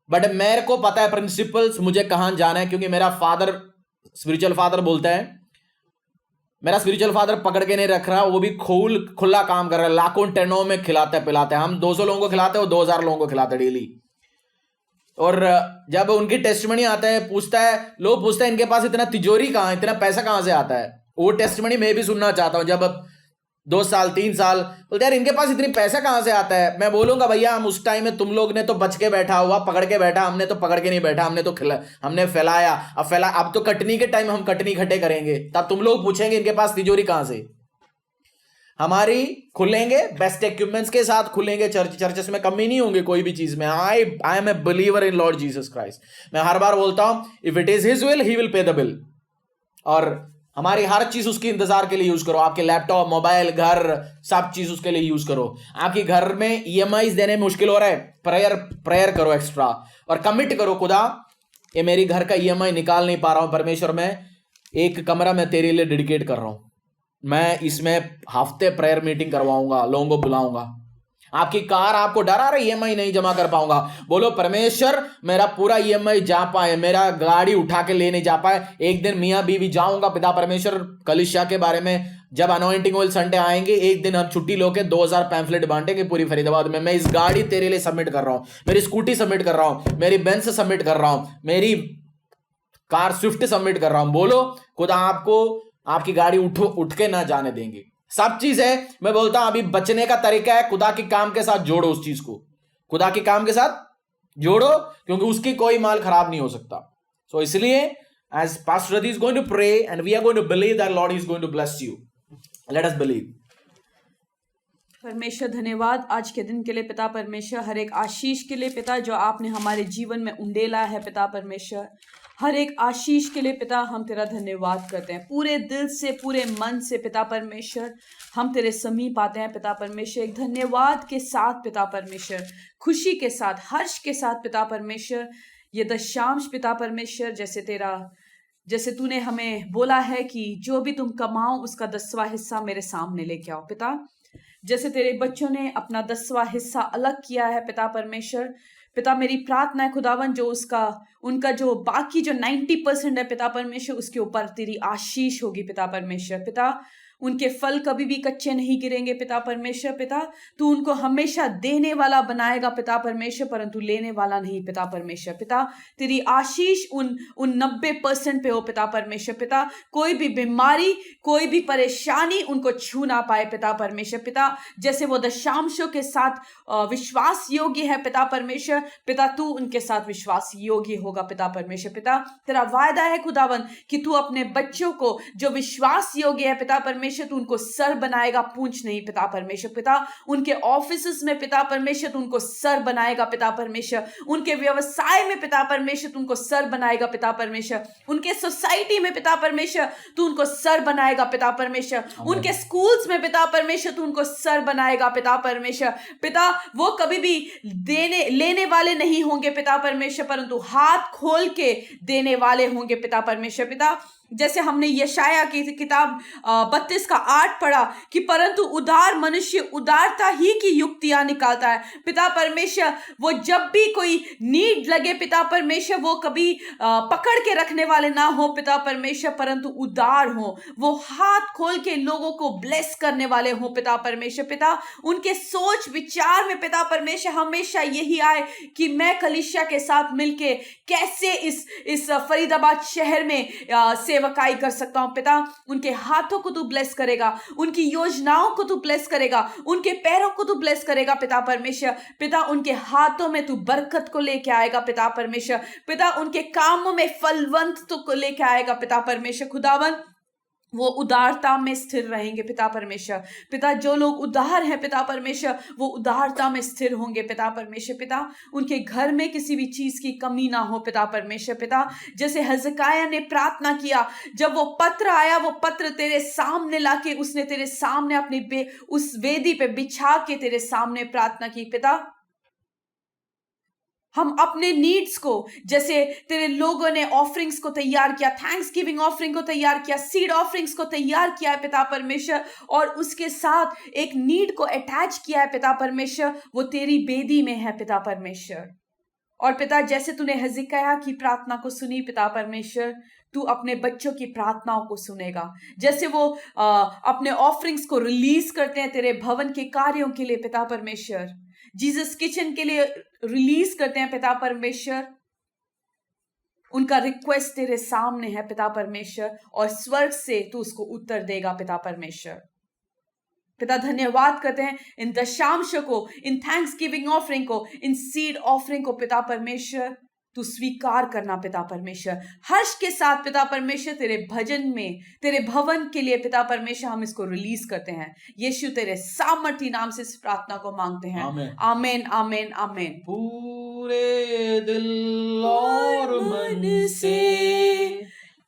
बट मेरे को पता है प्रिंसिपल्स, मुझे कहां जाना है, क्योंकि मेरा फादर, स्पिरिचुअल फादर बोलता है, मेरा स्पिरिचुअल फादर पकड़ के नहीं रख रहा, वो भी खुला काम कर रहा है, लाखों टनों में खिलाते पिलाते। हम 200 लोगों को खिलाते हैं, वो 2000 लोगों को खिलाते डेली। और जब उनकी टेस्टमनी आता है, लोग पूछते हैं इनके पास इतना तिजोरी कहां है, इतना पैसा कहां से आता है। वो टेस्टमनी मैं भी सुनना चाहता हूं। जब 2 साल 3 साल बोलते यार इनके पास इतनी पैसा कहां से आता है। मैं बोलूंगा भैया हम उस टाइम में, तुम लोग ने तो बच के बैठा हुआ, पकड़ के बैठा, हमने तो पकड़ के नहीं बैठा, हमने तो हमने फैलाया। अब तो कटनी के टाइम हम कटनी इकट्ठे करेंगे, तब तुम लोग पूछेंगे इनके पास तिजोरी कहां से। हमारी खुलेंगे बेस्ट इक्विपमेंट्स के साथ, खुलेंगे चर्चेस में, कमी नहीं होंगे कोई भी चीज में। I am a believer in Lord Jesus Christ. मैं हर बार बोलता हूं, if it is his will he will pay the bill. और हमारी हर चीज उसकी इंतजार के लिए यूज करो। आपके लैपटॉप, मोबाइल, घर, सब चीज उसके लिए यूज करो। आपके घर में ईएमआई देने में मुश्किल हो रहा है, प्रेयर करो एक्स्ट्रा, और कमिट करो, खुदा ये मेरी घर का ईएमआई निकाल नहीं पा रहा हूं, परमेश्वर मैं एक कमरा में तेरे लिए डेडिकेट कर रहा हूं, मैं इसमें हफ्ते प्रेयर मीटिंग करवाऊंगा, लोगों को बुलाऊंगा। आपकी कार आपको डर आ रहा है ईएमआई नहीं जमा कर पाऊंगा, बोलो परमेश्वर मेरा पूरा ईएमआई जा पाए, मेरा गाड़ी उठा के ले नहीं जा पाए। एक दिन मियाँ बीवी जाऊंगा, पिता परमेश्वर कलिसिया के बारे में जब अनॉइंटिंग ऑयल संडे आएंगे, एक दिन हम छुट्टी लोके 2000 पैम्फलेट बांटेंगे पूरी फरीदाबाद में। मैं इस गाड़ी तेरे लिए सबमिट कर रहा हूं, मेरी स्कूटी सबमिट कर रहा हूं, मेरी बेंस सबमिट कर रहा हूं, मेरी कार स्विफ्ट सबमिट कर रहा हूं। बोलो खुदा आपको आपकी गाड़ी उठ के ना जाने देंगे। सब चीज है। मैं बोलता हूं अभी बचने का तरीका है, खुदा के काम के साथ जोड़ो उस चीज को, खुदा के काम के साथ जोड़ो, क्योंकि उसकी कोई माल खराब नहीं हो सकता। सो इसलिए as pastor Radi is going to pray and we are going to believe that Lord is going to bless you, let us believe. परमेश्वर धन्यवाद आज के दिन के लिए पिता परमेश्वर, हर एक आशीष के लिए पिता जो आपने हमारे जीवन में उंडेला है पिता परमेश्वर, हर एक आशीष के लिए पिता हम तेरा धन्यवाद करते हैं पूरे दिल से, पूरे मन से पिता परमेश्वर। हम तेरे समीप आते हैं पिता परमेश्वर एक धन्यवाद के साथ पिता परमेश्वर, खुशी के साथ, हर्ष के साथ पिता परमेश्वर। ये दशांश पिता परमेश्वर जैसे तूने हमें बोला है कि जो भी तुम कमाओ उसका 10वां हिस्सा मेरे सामने लेके आओ पिता। जैसे तेरे बच्चों ने अपना 10वां हिस्सा अलग किया है पिता परमेश्वर, पिता मेरी प्रार्थना है खुदावन जो उनका जो बाकी जो 90% है पिता परमेश्वर, उसके ऊपर तेरी आशीष होगी पिता परमेश्वर। पिता उनके फल कभी भी कच्चे नहीं गिरेंगे पिता परमेश्वर। पिता तू उनको हमेशा देने वाला बनाएगा पिता परमेश्वर, परंतु लेने वाला नहीं पिता परमेश्वर। पिता तेरी आशीष उन 90% पे हो पिता परमेश्वर। पिता कोई भी बीमारी, कोई भी परेशानी उनको छू ना पाए पिता परमेश्वर। पिता जैसे वो दशांशों के साथ विश्वास योग्य है पिता परमेश्वर, पिता तू उनके साथ विश्वास योग्य होगा पिता परमेश्वर। पिता तेरा वायदा है खुदावन कि तू अपने बच्चों को जो विश्वास योग्य है पिता परमेश्वर, तू उनको सर बनाएगा, पूंछ नहीं पिता परमेश्वर। पिता उनके ऑफिसेस में पिता परमेश्वर तू उनको सर बनाएगा पिता परमेश्वर। उनके व्यवसाय में पिता परमेश्वर तू उनको सर बनाएगा पिता परमेश्वर। उनके सोसाइटी में पिता परमेश्वर तू उनको सर बनाएगा पिता परमेश्वर। उनके स्कूल्स में पिता परमेश्वर तू उनको सर बनाएगा पिता परमेश्वर। पिता वो कभी भी लेने वाले नहीं होंगे पिता परमेश्वर, परंतु हाथ खोल के देने वाले होंगे पिता परमेश्वर। पिता जैसे हमने यशाया की किताब 32 का 8 पढ़ा कि परंतु उदार मनुष्य उदारता ही की युक्तियां निकालता है पिता परमेश्वर। वो जब भी कोई नीड लगे पिता परमेश्वर, वो कभी पकड़ के रखने वाले ना हो पिता परमेश्वर, परंतु उदार हो, वो हाथ खोल के लोगों को ब्लेस करने वाले हो पिता परमेश्वर। पिता उनके सोच विचार में पिता परमेश्वर हमेशा यही आए कि मैं कलीसिया के साथ मिलके कैसे इस फरीदाबाद शहर में सेवकाई कर सकता हूं। पिता उनके हाथों को तू ब्लेस करेगा, उनकी योजनाओं को तू ब्लेस करेगा, उनके पैरों को तू ब्लेस करेगा पिता परमेश्वर। पिता उनके हाथों में तू बरकत को लेके आएगा पिता परमेश्वर। पिता उनके कामों में फलवंत तो को लेके आएगा पिता परमेश्वर। खुदावन वो उदारता में स्थिर रहेंगे पिता परमेश्वर। पिता जो लोग उदार हैं पिता परमेश्वर, वो उदारता में स्थिर होंगे पिता परमेश्वर। पिता उनके घर में किसी भी चीज की कमी ना हो पिता परमेश्वर। पिता जैसे हिजकिय्याह ने प्रार्थना किया, जब वो पत्र आया, वो पत्र तेरे सामने लाके उसने तेरे सामने अपनी उस वेदी पे बिछा के तेरे सामने प्रार्थना की। पिता हम अपने नीड्स को, जैसे तेरे लोगों ने ऑफरिंग्स को तैयार किया, थैंक्स गिविंग ऑफरिंग को तैयार किया, सीड ऑफरिंग्स को तैयार किया है पिता परमेश्वर, और उसके साथ एक नीड को अटैच किया है पिता परमेश्वर, वो तेरी बेदी में है पिता परमेश्वर। और पिता जैसे तूने हिजकिय्याह की प्रार्थना को सुनी पिता परमेश्वर, तू अपने बच्चों की प्रार्थनाओं को सुनेगा। जैसे वो अपने ऑफरिंग्स को रिलीज करते हैं तेरे भवन के कार्यों के लिए पिता परमेश्वर, जीसस किचन के लिए रिलीज करते हैं पिता परमेश्वर, उनका रिक्वेस्ट तेरे सामने है पिता परमेश्वर, और स्वर्ग से तू उसको उत्तर देगा पिता परमेश्वर। पिता धन्यवाद करते हैं इन दशांश को, इन थैंक्स गिविंग ऑफरिंग को, इन सीड ऑफरिंग को पिता परमेश्वर तू स्वीकार करना पिता परमेश्वर। हर्ष के साथ पिता परमेश्वर तेरे भजन में, तेरे भवन के लिए पिता परमेश्वर हम इसको रिलीज करते हैं। यीशु तेरे सामर्थी नाम से इस प्रार्थना को मांगते हैं। आमीन आमीन आमीन। पूरे दिल और मन से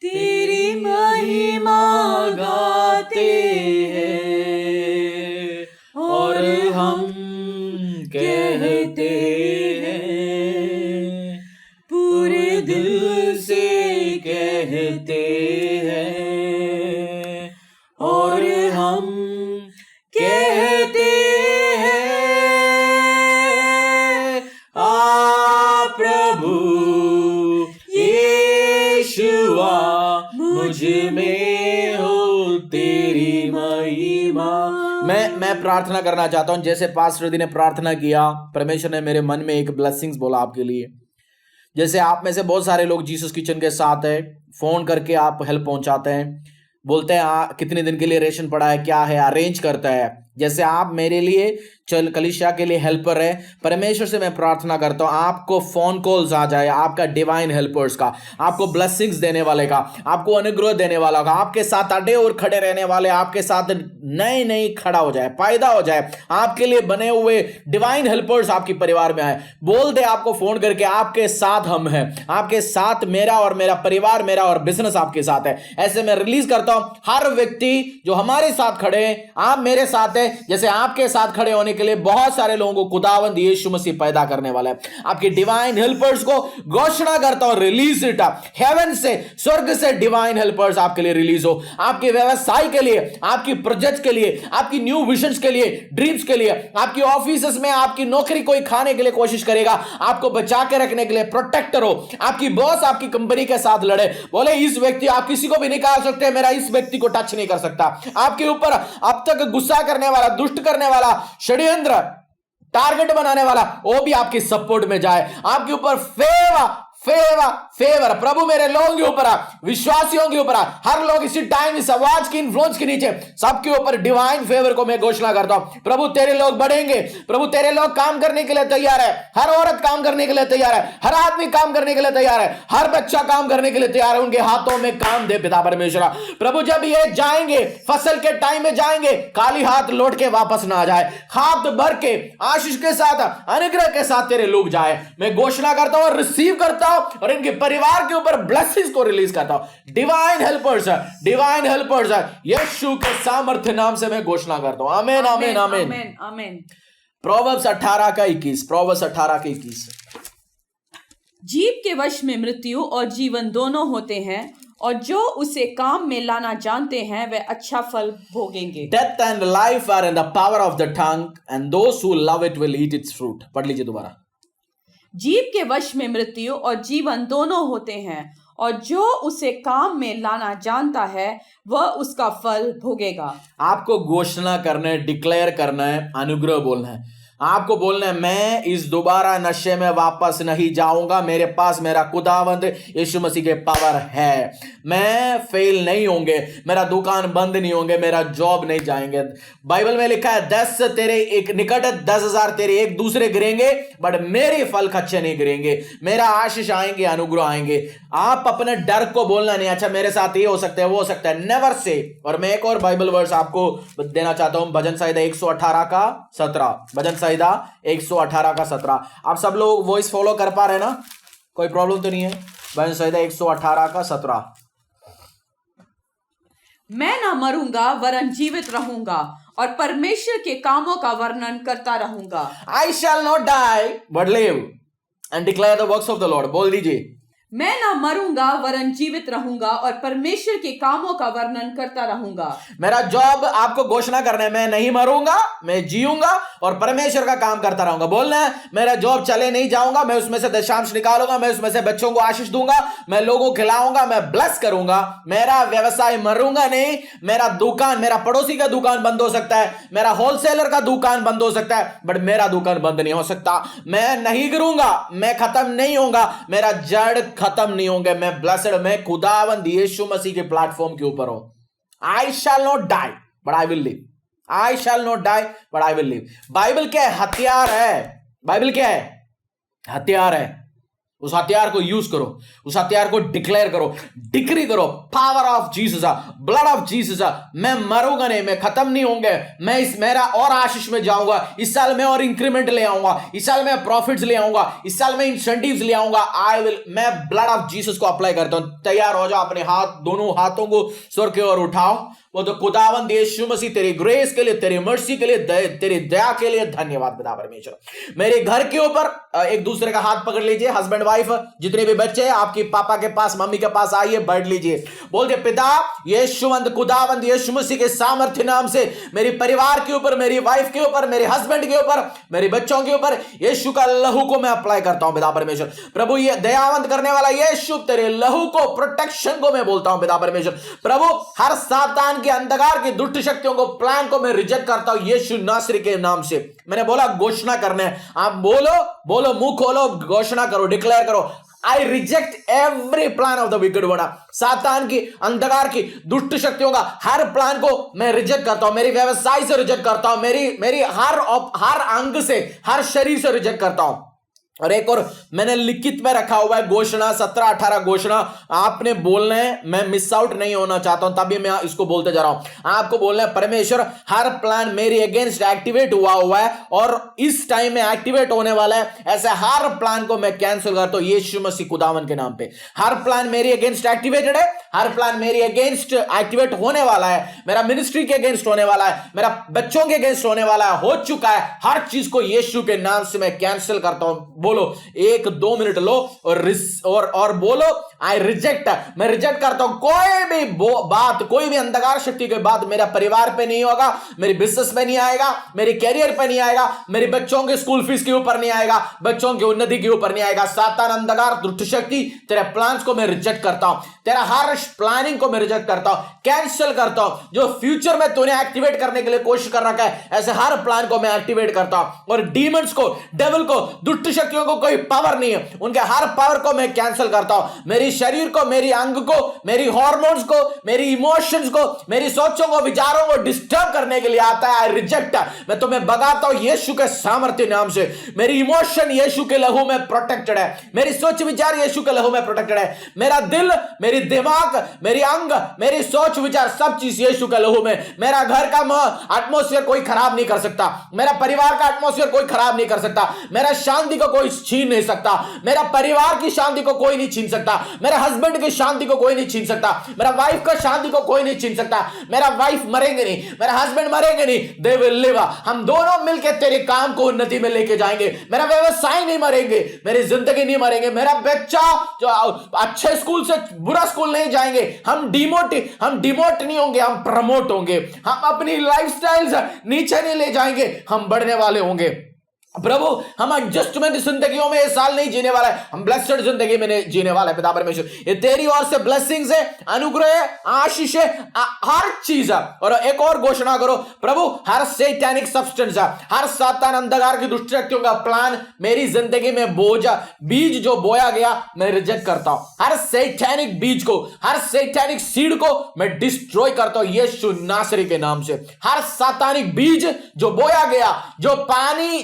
तेरी महिमा गाते हैं और हम कहते हैं, पूरे दिल से कहते हैं और हम कहते हैं, आ प्रभु यीशुआ मुझ में हो तेरी महिमा। मैं प्रार्थना करना चाहता हूं, जैसे पास्टर दी ने प्रार्थना किया, परमेश्वर ने मेरे मन में एक ब्लेसिंग्स बोला आपके लिए। जैसे आप में से बहुत सारे लोग जीसस किचन के साथ है, फोन करके आप हेल्प पहुंचाते हैं, बोलते हैं कितने दिन के लिए रेशन पड़ा है, क्या है, अरेंज करता है। जैसे आप मेरे लिए कलीसिया के लिए हेल्पर है, परमेश्वर से मैं प्रार्थना करता हूं आपको फोन कॉल्स आ जाए, आपका डिवाइन हेल्पर्स का, आपको ब्लेसिंग्स देने वाले का, आपको अनुग्रह देने वाला का, आपके साथ अड़े और खड़े रहने वाले, आपके साथ नए खड़ा हो जाए, पैदा हो जाए, आपके लिए बने हुए डिवाइन हेल्पर्स आपके परिवार में आए। बोल दे आपको फोन करके, आपके साथ हम हैं, आपके साथ मेरा और मेरा परिवार, मेरा और बिजनेस आपके साथ है। ऐसे मैं रिलीज करता हूं हर व्यक्ति जो हमारे साथ खड़े हैं, आप मेरे साथ है, जैसे आपके साथ खड़े होने के लिए बहुत सारे लोगों को खुदावंद यीशु मसीह पैदा करने वाला है। आपकी डिवाइन हेल्पर्स को घोषणा करता हूं, रिलीज इट अप हेवन से, स्वर्ग से डिवाइन हेल्पर्स आपके लिए रिलीज हो, आपके व्यवसाय के लिए, आपकी प्रोजेक्ट के लिए, आपकी न्यू विजन्स के लिए, ड्रीम्स के लिए, आपकी ऑफिस में आपकी नौकरी कोई खाने के लिए कोशिश करेगा, आपको बचा के रखने के लिए, प्रोटेक्टर हो, आपकी बॉस आपकी कंपनी के साथ लड़े, बोले इस व्यक्ति, आप किसी को भी निकाल सकते हैं, मेरा इस व्यक्ति को टच नहीं कर सकता, आपके ऊपर अब तक गुस्सा करने वाला, दुष्ट करने वाला, षड्यंत्र टारगेट बनाने वाला, वो भी आपकी सपोर्ट में जाए, आपके ऊपर फेवर प्रभु मेरे लोगों के ऊपर, विश्वासियों के ऊपर, हर लोग इसी टाइम इस आवाज की इन्फ्लुएंस के नीचे सबके ऊपर डिवाइन फेवर को मैं घोषणा करता हूं। प्रभु तेरे लोग बढ़ेंगे, प्रभु तेरे लोग काम करने के लिए तैयार है, हर औरत काम करने के लिए तैयार है, हर आदमी काम करने के लिए तैयार है, हर बच्चा काम करने के लिए तैयार है, उनके हाथों में काम दे पिता परमेश्वर। प्रभु जब ये जाएंगे फसल के टाइम में जाएंगे, खाली हाथ लौट के वापस ना आ जाए, हाथ भर के आशीष के साथ, अनुग्रह के साथ तेरे लोग जाए। मैं घोषणा करता हूं और रिसीव करता हूं और इनके परिवार के ऊपर ब्लेसिंग्स को रिलीज करता हूं। डिवाइन हेल्पर्स यीशु के सामर्थ्य नाम से मैं घोषणा करता हूं। आमीन आमीन आमीन आमीन। प्रोवर्ब्स 18:21 जीव के वश में मृत्यु और जीवन दोनों होते हैं, और जो उसे काम में लाना जानते हैं वे अच्छा फल भोगेंगे। Death and life are in the power of the tongue and those who love it will eat its fruit. पढ़ लीजिए दोबारा। जीव के वश में मृत्यु और जीवन दोनों होते हैं, और जो उसे काम में लाना जानता है वह उसका फल भोगेगा। आपको घोषणा करना है, डिक्लेयर करना है, अनुग्रह बोलना है। आपको बोलना है मैं इस दोबारा नशे में वापस नहीं जाऊंगा, मेरे पास मेरा खुदावंद यीशु मसीह के पावर है, मैं फेल नहीं होंगे, मेरा दुकान बंद नहीं होंगे, मेरा जॉब नहीं जाएंगे। बाइबल में लिखा है 10 तेरे एक निकट, 10,000 तेरे एक दूसरे गिरेंगे, बट मेरे फल खच्चे नहीं गिरेंगे, मेरा आशीष आएंगे, अनुग्रह आएंगे। आप अपने डर को बोलना नहीं, अच्छा मेरे साथ ये हो सकता है वो हो सकता है, नेवर से। और मैं एक और बाइबल वर्स आपको देना चाहता हूं, भजन संहिता 118:17। भजन संहिता 118:17। आप सब लोग वॉइस फॉलो कर पा रहे हैं ना? कोई प्रॉब्लम तो नहीं है? भजन संहिता 118:17। मैं ना मरूंगा वरन जीवित रहूंगा, और परमेश्वर के कामों का वर्णन करता रहूंगा। I shall not die but live and declare the works of the Lord। बोल दीजिए, मैं ना मरूंगा वरन जीवित रहूंगा, और परमेश्वर के कामों का वर्णन करता रहूंगा। मेरा जॉब आपको घोषणा करना है, मैं नहीं मरूंगा, मैं जीऊंगा और परमेश्वर का काम करता रहूंगा। बोलना है मेरा जॉब चले नहीं जाऊंगा, मैं उसमें से दशांश निकालूंगा, मैं उसमें से बच्चों को आशीष दूंगा, मैं लोगों को खिलाऊंगा, मैं ब्लेस करूंगा। मेरा व्यवसाय मरूंगा नहीं, मेरा दुकान, मेरा पड़ोसी का दुकान बंद हो सकता है, मेरा होलसेलर का दुकान बंद हो सकता है, बट मेरा दुकान बंद नहीं हो सकता। मैं नहीं गिरूंगा, मैं खत्म नहीं होऊंगा, मेरा जड़ खत्म नहीं होंगे, मैं ब्लेस्ड, मैं खुदावंद यीशु मसीह के प्लेटफॉर्म के ऊपर हूं। I shall not die but I will live, I shall not die but I will live. Bible क्या है? हथियार है। बाइबल क्या है? हथियार है। उस हथियार को यूज करो, उस हथियार को डिक्लेयर करो, डिक्री करो, power of Jesus, blood of Jesus. मैं मरूंगा नहीं, मैं खत्म नहीं होंगे, मैं इस मेरा और आशीष में जाऊंगा, इस साल मैं और इंक्रीमेंट ले आऊंगा, इस साल मैं प्रॉफिट्स ले आऊंगा, इस साल मैं इंसेंटिव्स ले आऊंगा। आई विल, मैं ब्लड ऑफ जीसस को अप्लाई करता हूं। तैयार हो जाओ, अपने हाथ, दोनों हाथों को स्वर्ग की ओर उठाओ। वो तो खुदावंद यीशु मसीह तेरी ग्रेस के लिए, तेरी मर्सी के लिए, तेरी दया के लिए धन्यवाद पिता परमेश्वर। मेरे घर के ऊपर एक दूसरे का हाथ पकड़ लीजिए, हस्बैंड वाइफ, जितने भी बच्चे हैं आपके पापा के पास, मम्मी के पास आइए, बैठ लीजिए। बोलते पिता यीशुवंद खुदावंद यीशु मसीह के सामर्थ्य नाम से मेरे परिवार के ऊपर, मेरी वाइफ के ऊपर, मेरे हस्बैंड के ऊपर, मेरे बच्चों के ऊपर यीशु का लहू को मैं अप्लाई करता हूं पिता परमेश्वर। प्रभु ये दयावंत करने वाला यीशु, तेरे लहू को, प्रोटेक्शन को मैं बोलता हूं पिता परमेश्वर। प्रभु हर सातान के अंधकार की दुष्ट शक्तियों को, प्लान को मैं रिजेक्ट करता हूं यीशु नासरी के नाम से। मैंने बोला घोषणा करने, आप बोलो, मुंह खोलो, घोषणा करो, डिक्लेयर करो। I reject every plan of the wicked one। सातान की, अंधकार की, दुष्ट शक्तियों का हर प्लान को मैं रिजेक्ट करता हूं। मेरी व्यवसाय से रिजेक्ट करता हूं, मेरी हर अंग से, हर शरीर से रिजेक्ट करता हूं। और एक और मैंने लिखित में रखा हुआ है घोषणा, 17-18 घोषणा आपने बोलना है, मैं मिस आउट नहीं होना चाहता हूं, तभी मैं इसको बोलते जा रहा हूं। आपको बोलना है परमेश्वर हर प्लान मेरी अगेंस्ट एक्टिवेट हुआ है और इस टाइम में एक्टिवेट होने वाला है, ऐसे हर प्लान को मैं कैंसिल करता हूं यीशु मसीह खुदावन के नाम पे। हर प्लान मेरी अगेंस्ट एक्टिवेटेड है, हर प्लान मेरी अगेंस्ट एक्टिवेट होने वाला है, मेरा मिनिस्ट्री के अगेंस्ट होने वाला है, मेरा बच्चों के अगेंस्ट होने वाला है, हो चुका है, हर चीज को यीशु के नाम से मैं कैंसिल करता हूं। बोलो 1-2 मिनट लो और बोलो आई रिजेक्ट, मैं रिजेक्ट करता हूं कोई भी बात, कोई भी अंधकार शक्ति की बात मेरा परिवार पे नहीं होगा, मेरी बिजनेस पे नहीं आएगा, मेरे कैरियर पे नहीं आएगा, मेरी बच्चों के स्कूल फीस के ऊपर नहीं आएगा, बच्चों की उन्नति के ऊपर नहीं आएगा। सातान, अंधकार, दुष्ट शक्ति, तेरे प्लान्स को मैं रिजेक्ट करता हूं, तेरा हर प्लानिंग को मैं रिजेक्ट करता हूं, कैंसिल करता हूं। जो फ्यूचर में तूने एक्टिवेट करने के लिए कोशिश कर रखा है, ऐसे हर प्लान को मैं एक्टिवेट करता हूं। और डीमंस को, डेविल को, दुष्ट शक्तियों को कोई पावर नहीं है, उनके हर पावर को मैं कैंसिल करता हूं। मेरी शरीर को, मेरी अंग को, मेरी हार्मोन्स को, मेरी इमोशंस को, मेरी सोचों को, विचारों को डिस्टर्ब करने के लिए आता है, आई रिजेक्ट। मैं तुम्हें भगाता हूं यीशु के सामर्थ्य नाम से। मेरी इमोशन यीशु के लहू में प्रोटेक्टेड है, मेरी सोच विचार यीशु के लहू में प्रोटेक्टेड है, मेरा दिल, मेरी दिमाग, मेरी अंग, मेरी सोच विचार, सब चीज यीशु के लहू में। मेरा घर का एटमॉस्फेयर कोई खराब नहीं कर सकता, मेरा परिवार का एटमॉस्फेयर कोई खराब नहीं कर सकता, मेरा शांति को कोई छीन नहीं सकता, मेरा परिवार की शांति को कोई नहीं छीन सकता, मेरे हस्बैंड की शांति को कोई नहीं छीन सकता, मेरा वाइफ का शांति को कोई नहीं छीन सकता। मेरा वाइफ मरेंगे नहीं, मेरा हस्बैंड मरेंगे नहीं, दे विल लिव। हम दोनों मिलकर तेरे काम को उन्नति में लेके जाएंगे। मेरा व्यवसाय नहीं मरेंगे, मेरी जिंदगी नहीं मरेंगे, मेरा बच्चा जो अच्छे स्कूल से बुरा स्कूल नहीं जाएंगे, हम डिमोट नहीं होंगे, हम प्रमोट होंगे, हम अपनी लाइफस्टाइल नीचे नहीं ले जाएंगे, हम बढ़ने वाले होंगे। प्रभु हम एडजस्टमेंट जिंदगियों में ये साल नहीं जीने वाला है, हम ब्लेस्ड जिंदगी में जीने वाला है। पिता परमेश्वर, ये तेरी ओर से ब्लेसिंग्स है, अनुग्रह है, आशीष है, हर चीज है। और एक और घोषणा करो प्रभु, हर सैतानिक सब्सटेंस, हर सातान, अंधकार की दुष्ट शक्तियों का प्लान मेरी जिंदगी में बीज जो बोया गया मैं रिजेक्ट करता हूं। हर सैतानिक बीज को, हर सैतानिक सीड को मैं डिस्ट्रॉय करता हूं यीशु नासरी के नाम से। हर सातानिक बीज जो बोया गया, जो पानी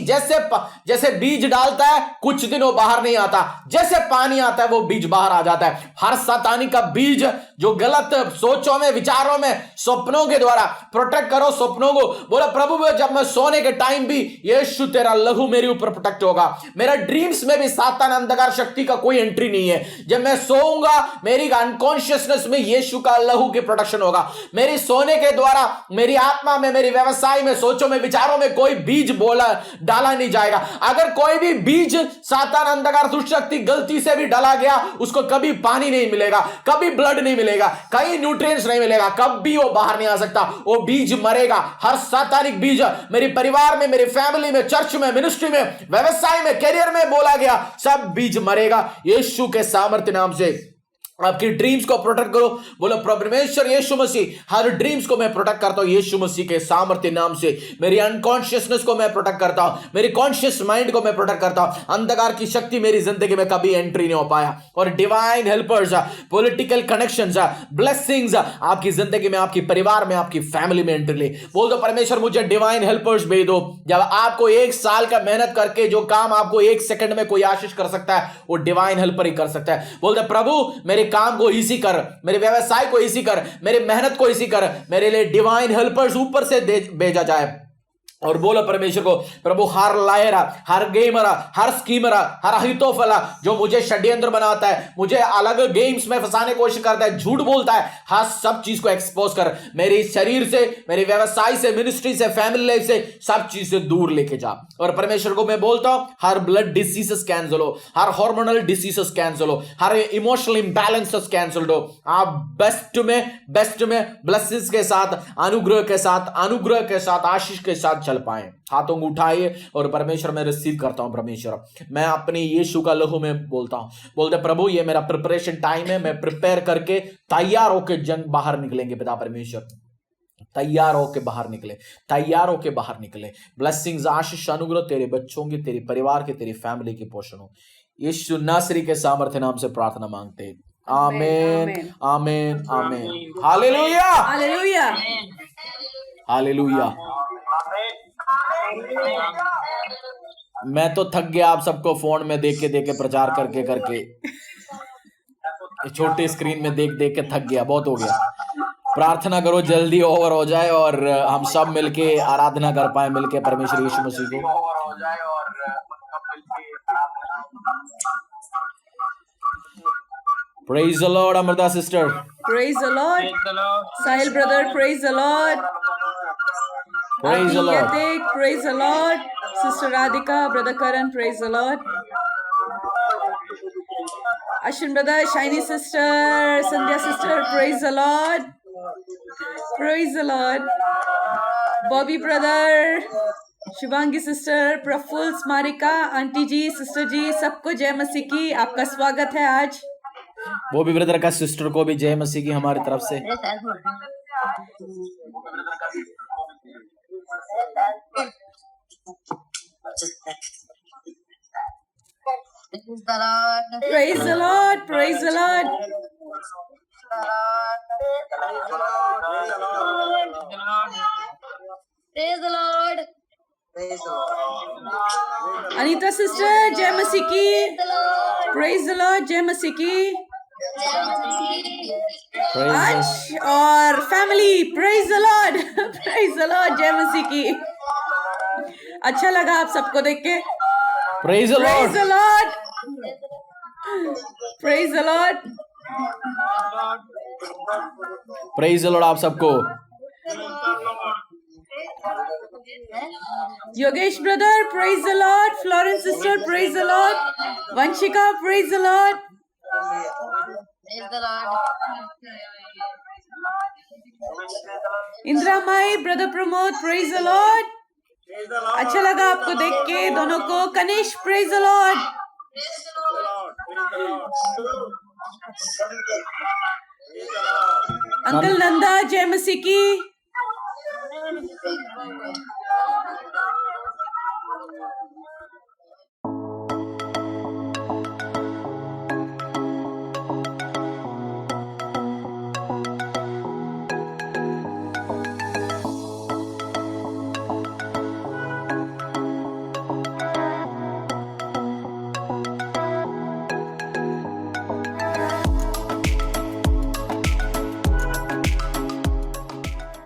जैसे बीज डालता है कुछ दिन वो बाहर नहीं आता, जैसे पानी आता है वो बीज बाहर आ जाता है। हर सातानी का बीज जो गलत सोचों में, विचारों में, सपनों के द्वारा प्रोटेक्ट करो स्वप्नों को। बोला प्रभु जब मैं सोने के टाइम भी यीशु तेरा लहू मेरे ऊपर प्रोटेक्ट होगा। मेरा ड्रीम्स में भी सातान, अंधकार शक्ति का कोई एंट्री नहीं है। जब मैं सोऊंगा मेरी अनकॉन्शियसनेस में यीशु का लहू की प्रोटेक्शन होगा। मेरी सोने के द्वारा मेरी आत्मा में, मेरी व्यवसाय में, सोचों में, विचारों में कोई बीज डाला नहीं जाएगा। अगर कोई भी बीज सातान, अंधकार, दुष्ट शक्ति गलती से भी डाला गया, उसको कभी पानी नहीं मिलेगा, कभी ब्लड नहीं मिलेगा, कहीं न्यूट्रिएंट्स नहीं मिलेगा, कभी वो बाहर नहीं आ सकता, वो बीज मरेगा। हर सातानिक बीज मेरे परिवार में, मेरी फैमिली में, चर्च में, मिनिस्ट्री में, व्यवसाय में, कैरियर में बोला गया, सब बीज मरेगा यीशु के सामर्थ्य नाम से। आपकी ड्रीम्स को प्रोटेक्ट करो। बोलो परमेश्वर यीशु मसीह, हर ड्रीम्स को मैं प्रोटेक्ट करता हूं यीशु मसीह के सामर्थ्य नाम से। मेरी अनकॉन्शियसनेस को मैं प्रोटेक्ट करता हूं, मेरी कॉन्शियस माइंड को मैं प्रोटेक्ट करता हूं। अंधकार की शक्ति मेरी जिंदगी में कभी एंट्री नहीं हो पाया। और divine helpers, political connections, blessings आपकी जिंदगी में, आपकी परिवार में, आपकी फैमिली में एंट्री ले। बोल दो परमेश्वर मुझे डिवाइन हेल्पर्स भेज दो। जब आपको 1 साल का मेहनत करके जो काम आपको 1 सेकंड में कोई आशीष कर सकता है, वो डिवाइन हेल्पर ही कर सकता है। बोल दो प्रभु मेरे काम को इजी कर, मेरे व्यवसाय को इजी कर, मेरे मेहनत को इजी कर, मेरे लिए डिवाइन हेल्पर्स ऊपर से भेजा जाए। और बोलो परमेश्वर को प्रभु हर लायरा, हर गेमरा, हर स्कीमरा, हर अहितोफला जो मुझे षड्यंत्र बनाता है, मुझे अलग गेम्स में फंसाने की कोशिश करता है, झूठ बोलता है, हर सब चीज को एक्सपोज कर। मेरे शरीर से, मेरे व्यवसाय से, मिनिस्ट्री से, फैमिली लाइफ से, सब चीज से दूर लेके जा। और परमेश्वर को मैं बोलता हूं हर ब्लड डिसीजेस कैंसिल हो, हर हार्मोनल डिसीजेस कैंसिल हो, हर इमोशनल इंबैलेंसेस कैंसिल हो। आप बेस्ट में ब्लेसिंग्स के साथ, अनुग्रह के साथ, आशीष के साथ पाए। हाथों को उठाइए और परमेश्वर मैं रिसीव करता हूं। परमेश्वर मैं अपने यीशु का लहू में बोलता हूं, बोलते प्रभु ये मेरा प्रिपरेशन टाइम है, मैं प्रिपेयर करके तैयार होकर जंग बाहर निकलेंगे। पिता परमेश्वर तैयार होके बाहर निकले। ब्लेसिंग्स, आशीष, अनुग्रह तेरे बच्चों की, तेरे परिवार के, तेरी फैमिली की पोषण हो। यीशु नासरी के सामर्थ्य नाम से प्रार्थना मांगते हैं। आमीन, आमीन, आमीन। Hallelujah, hallelujah, hallelujah. मैं तो थक गया आप सबको फोन में देख के प्रचार करके करके, छोटे स्क्रीन में देख के थक गया, बहुत हो गया। प्रार्थना करो जल्दी ओवर हो जाए और हम सब मिलके आराधना कर पाए मिलके परमेश्वर यीशु मसीह को। Praise the Lord, Amrita sister. Praise the Lord. Sahil brother, praise the Lord. Praise the Lord. Yatik, praise the Lord. Sister Radhika, brother Karan, praise the Lord. Ashwin brother, Shiny sister, Sandhya sister, praise the Lord. Praise the Lord. Bobby brother, Shivangi sister, Praful, Smarika, aunty ji, sister जी, सबको जय मसीह की। आपका स्वागत है आज। वो भी brother का सिस्टर को भी जय मसीह की हमारी तरफ से। Praise the Lord, praise the Lord. Praise the Lord. Anita sister, जय मसीह की। Praise the Lord, जय मसीह की। आज और family, praise the Lord, praise the Lord, जय मसीह की। अच्छा लगा आप सबको देख के। Praise the Lord. Praise the Lord. Praise the Lord. Praise the Lord आप सबको। Yogesh brother, praise the Lord. Florence sister, praise the Lord. Vanshika, praise the Lord. Praise the Lord. Indra Mai, brother Pramod, praise the Lord. अच्छा लगा आपको देख के दोनों को। कनिश, praise the Lord. Uncle Nanda, जय मसीह की।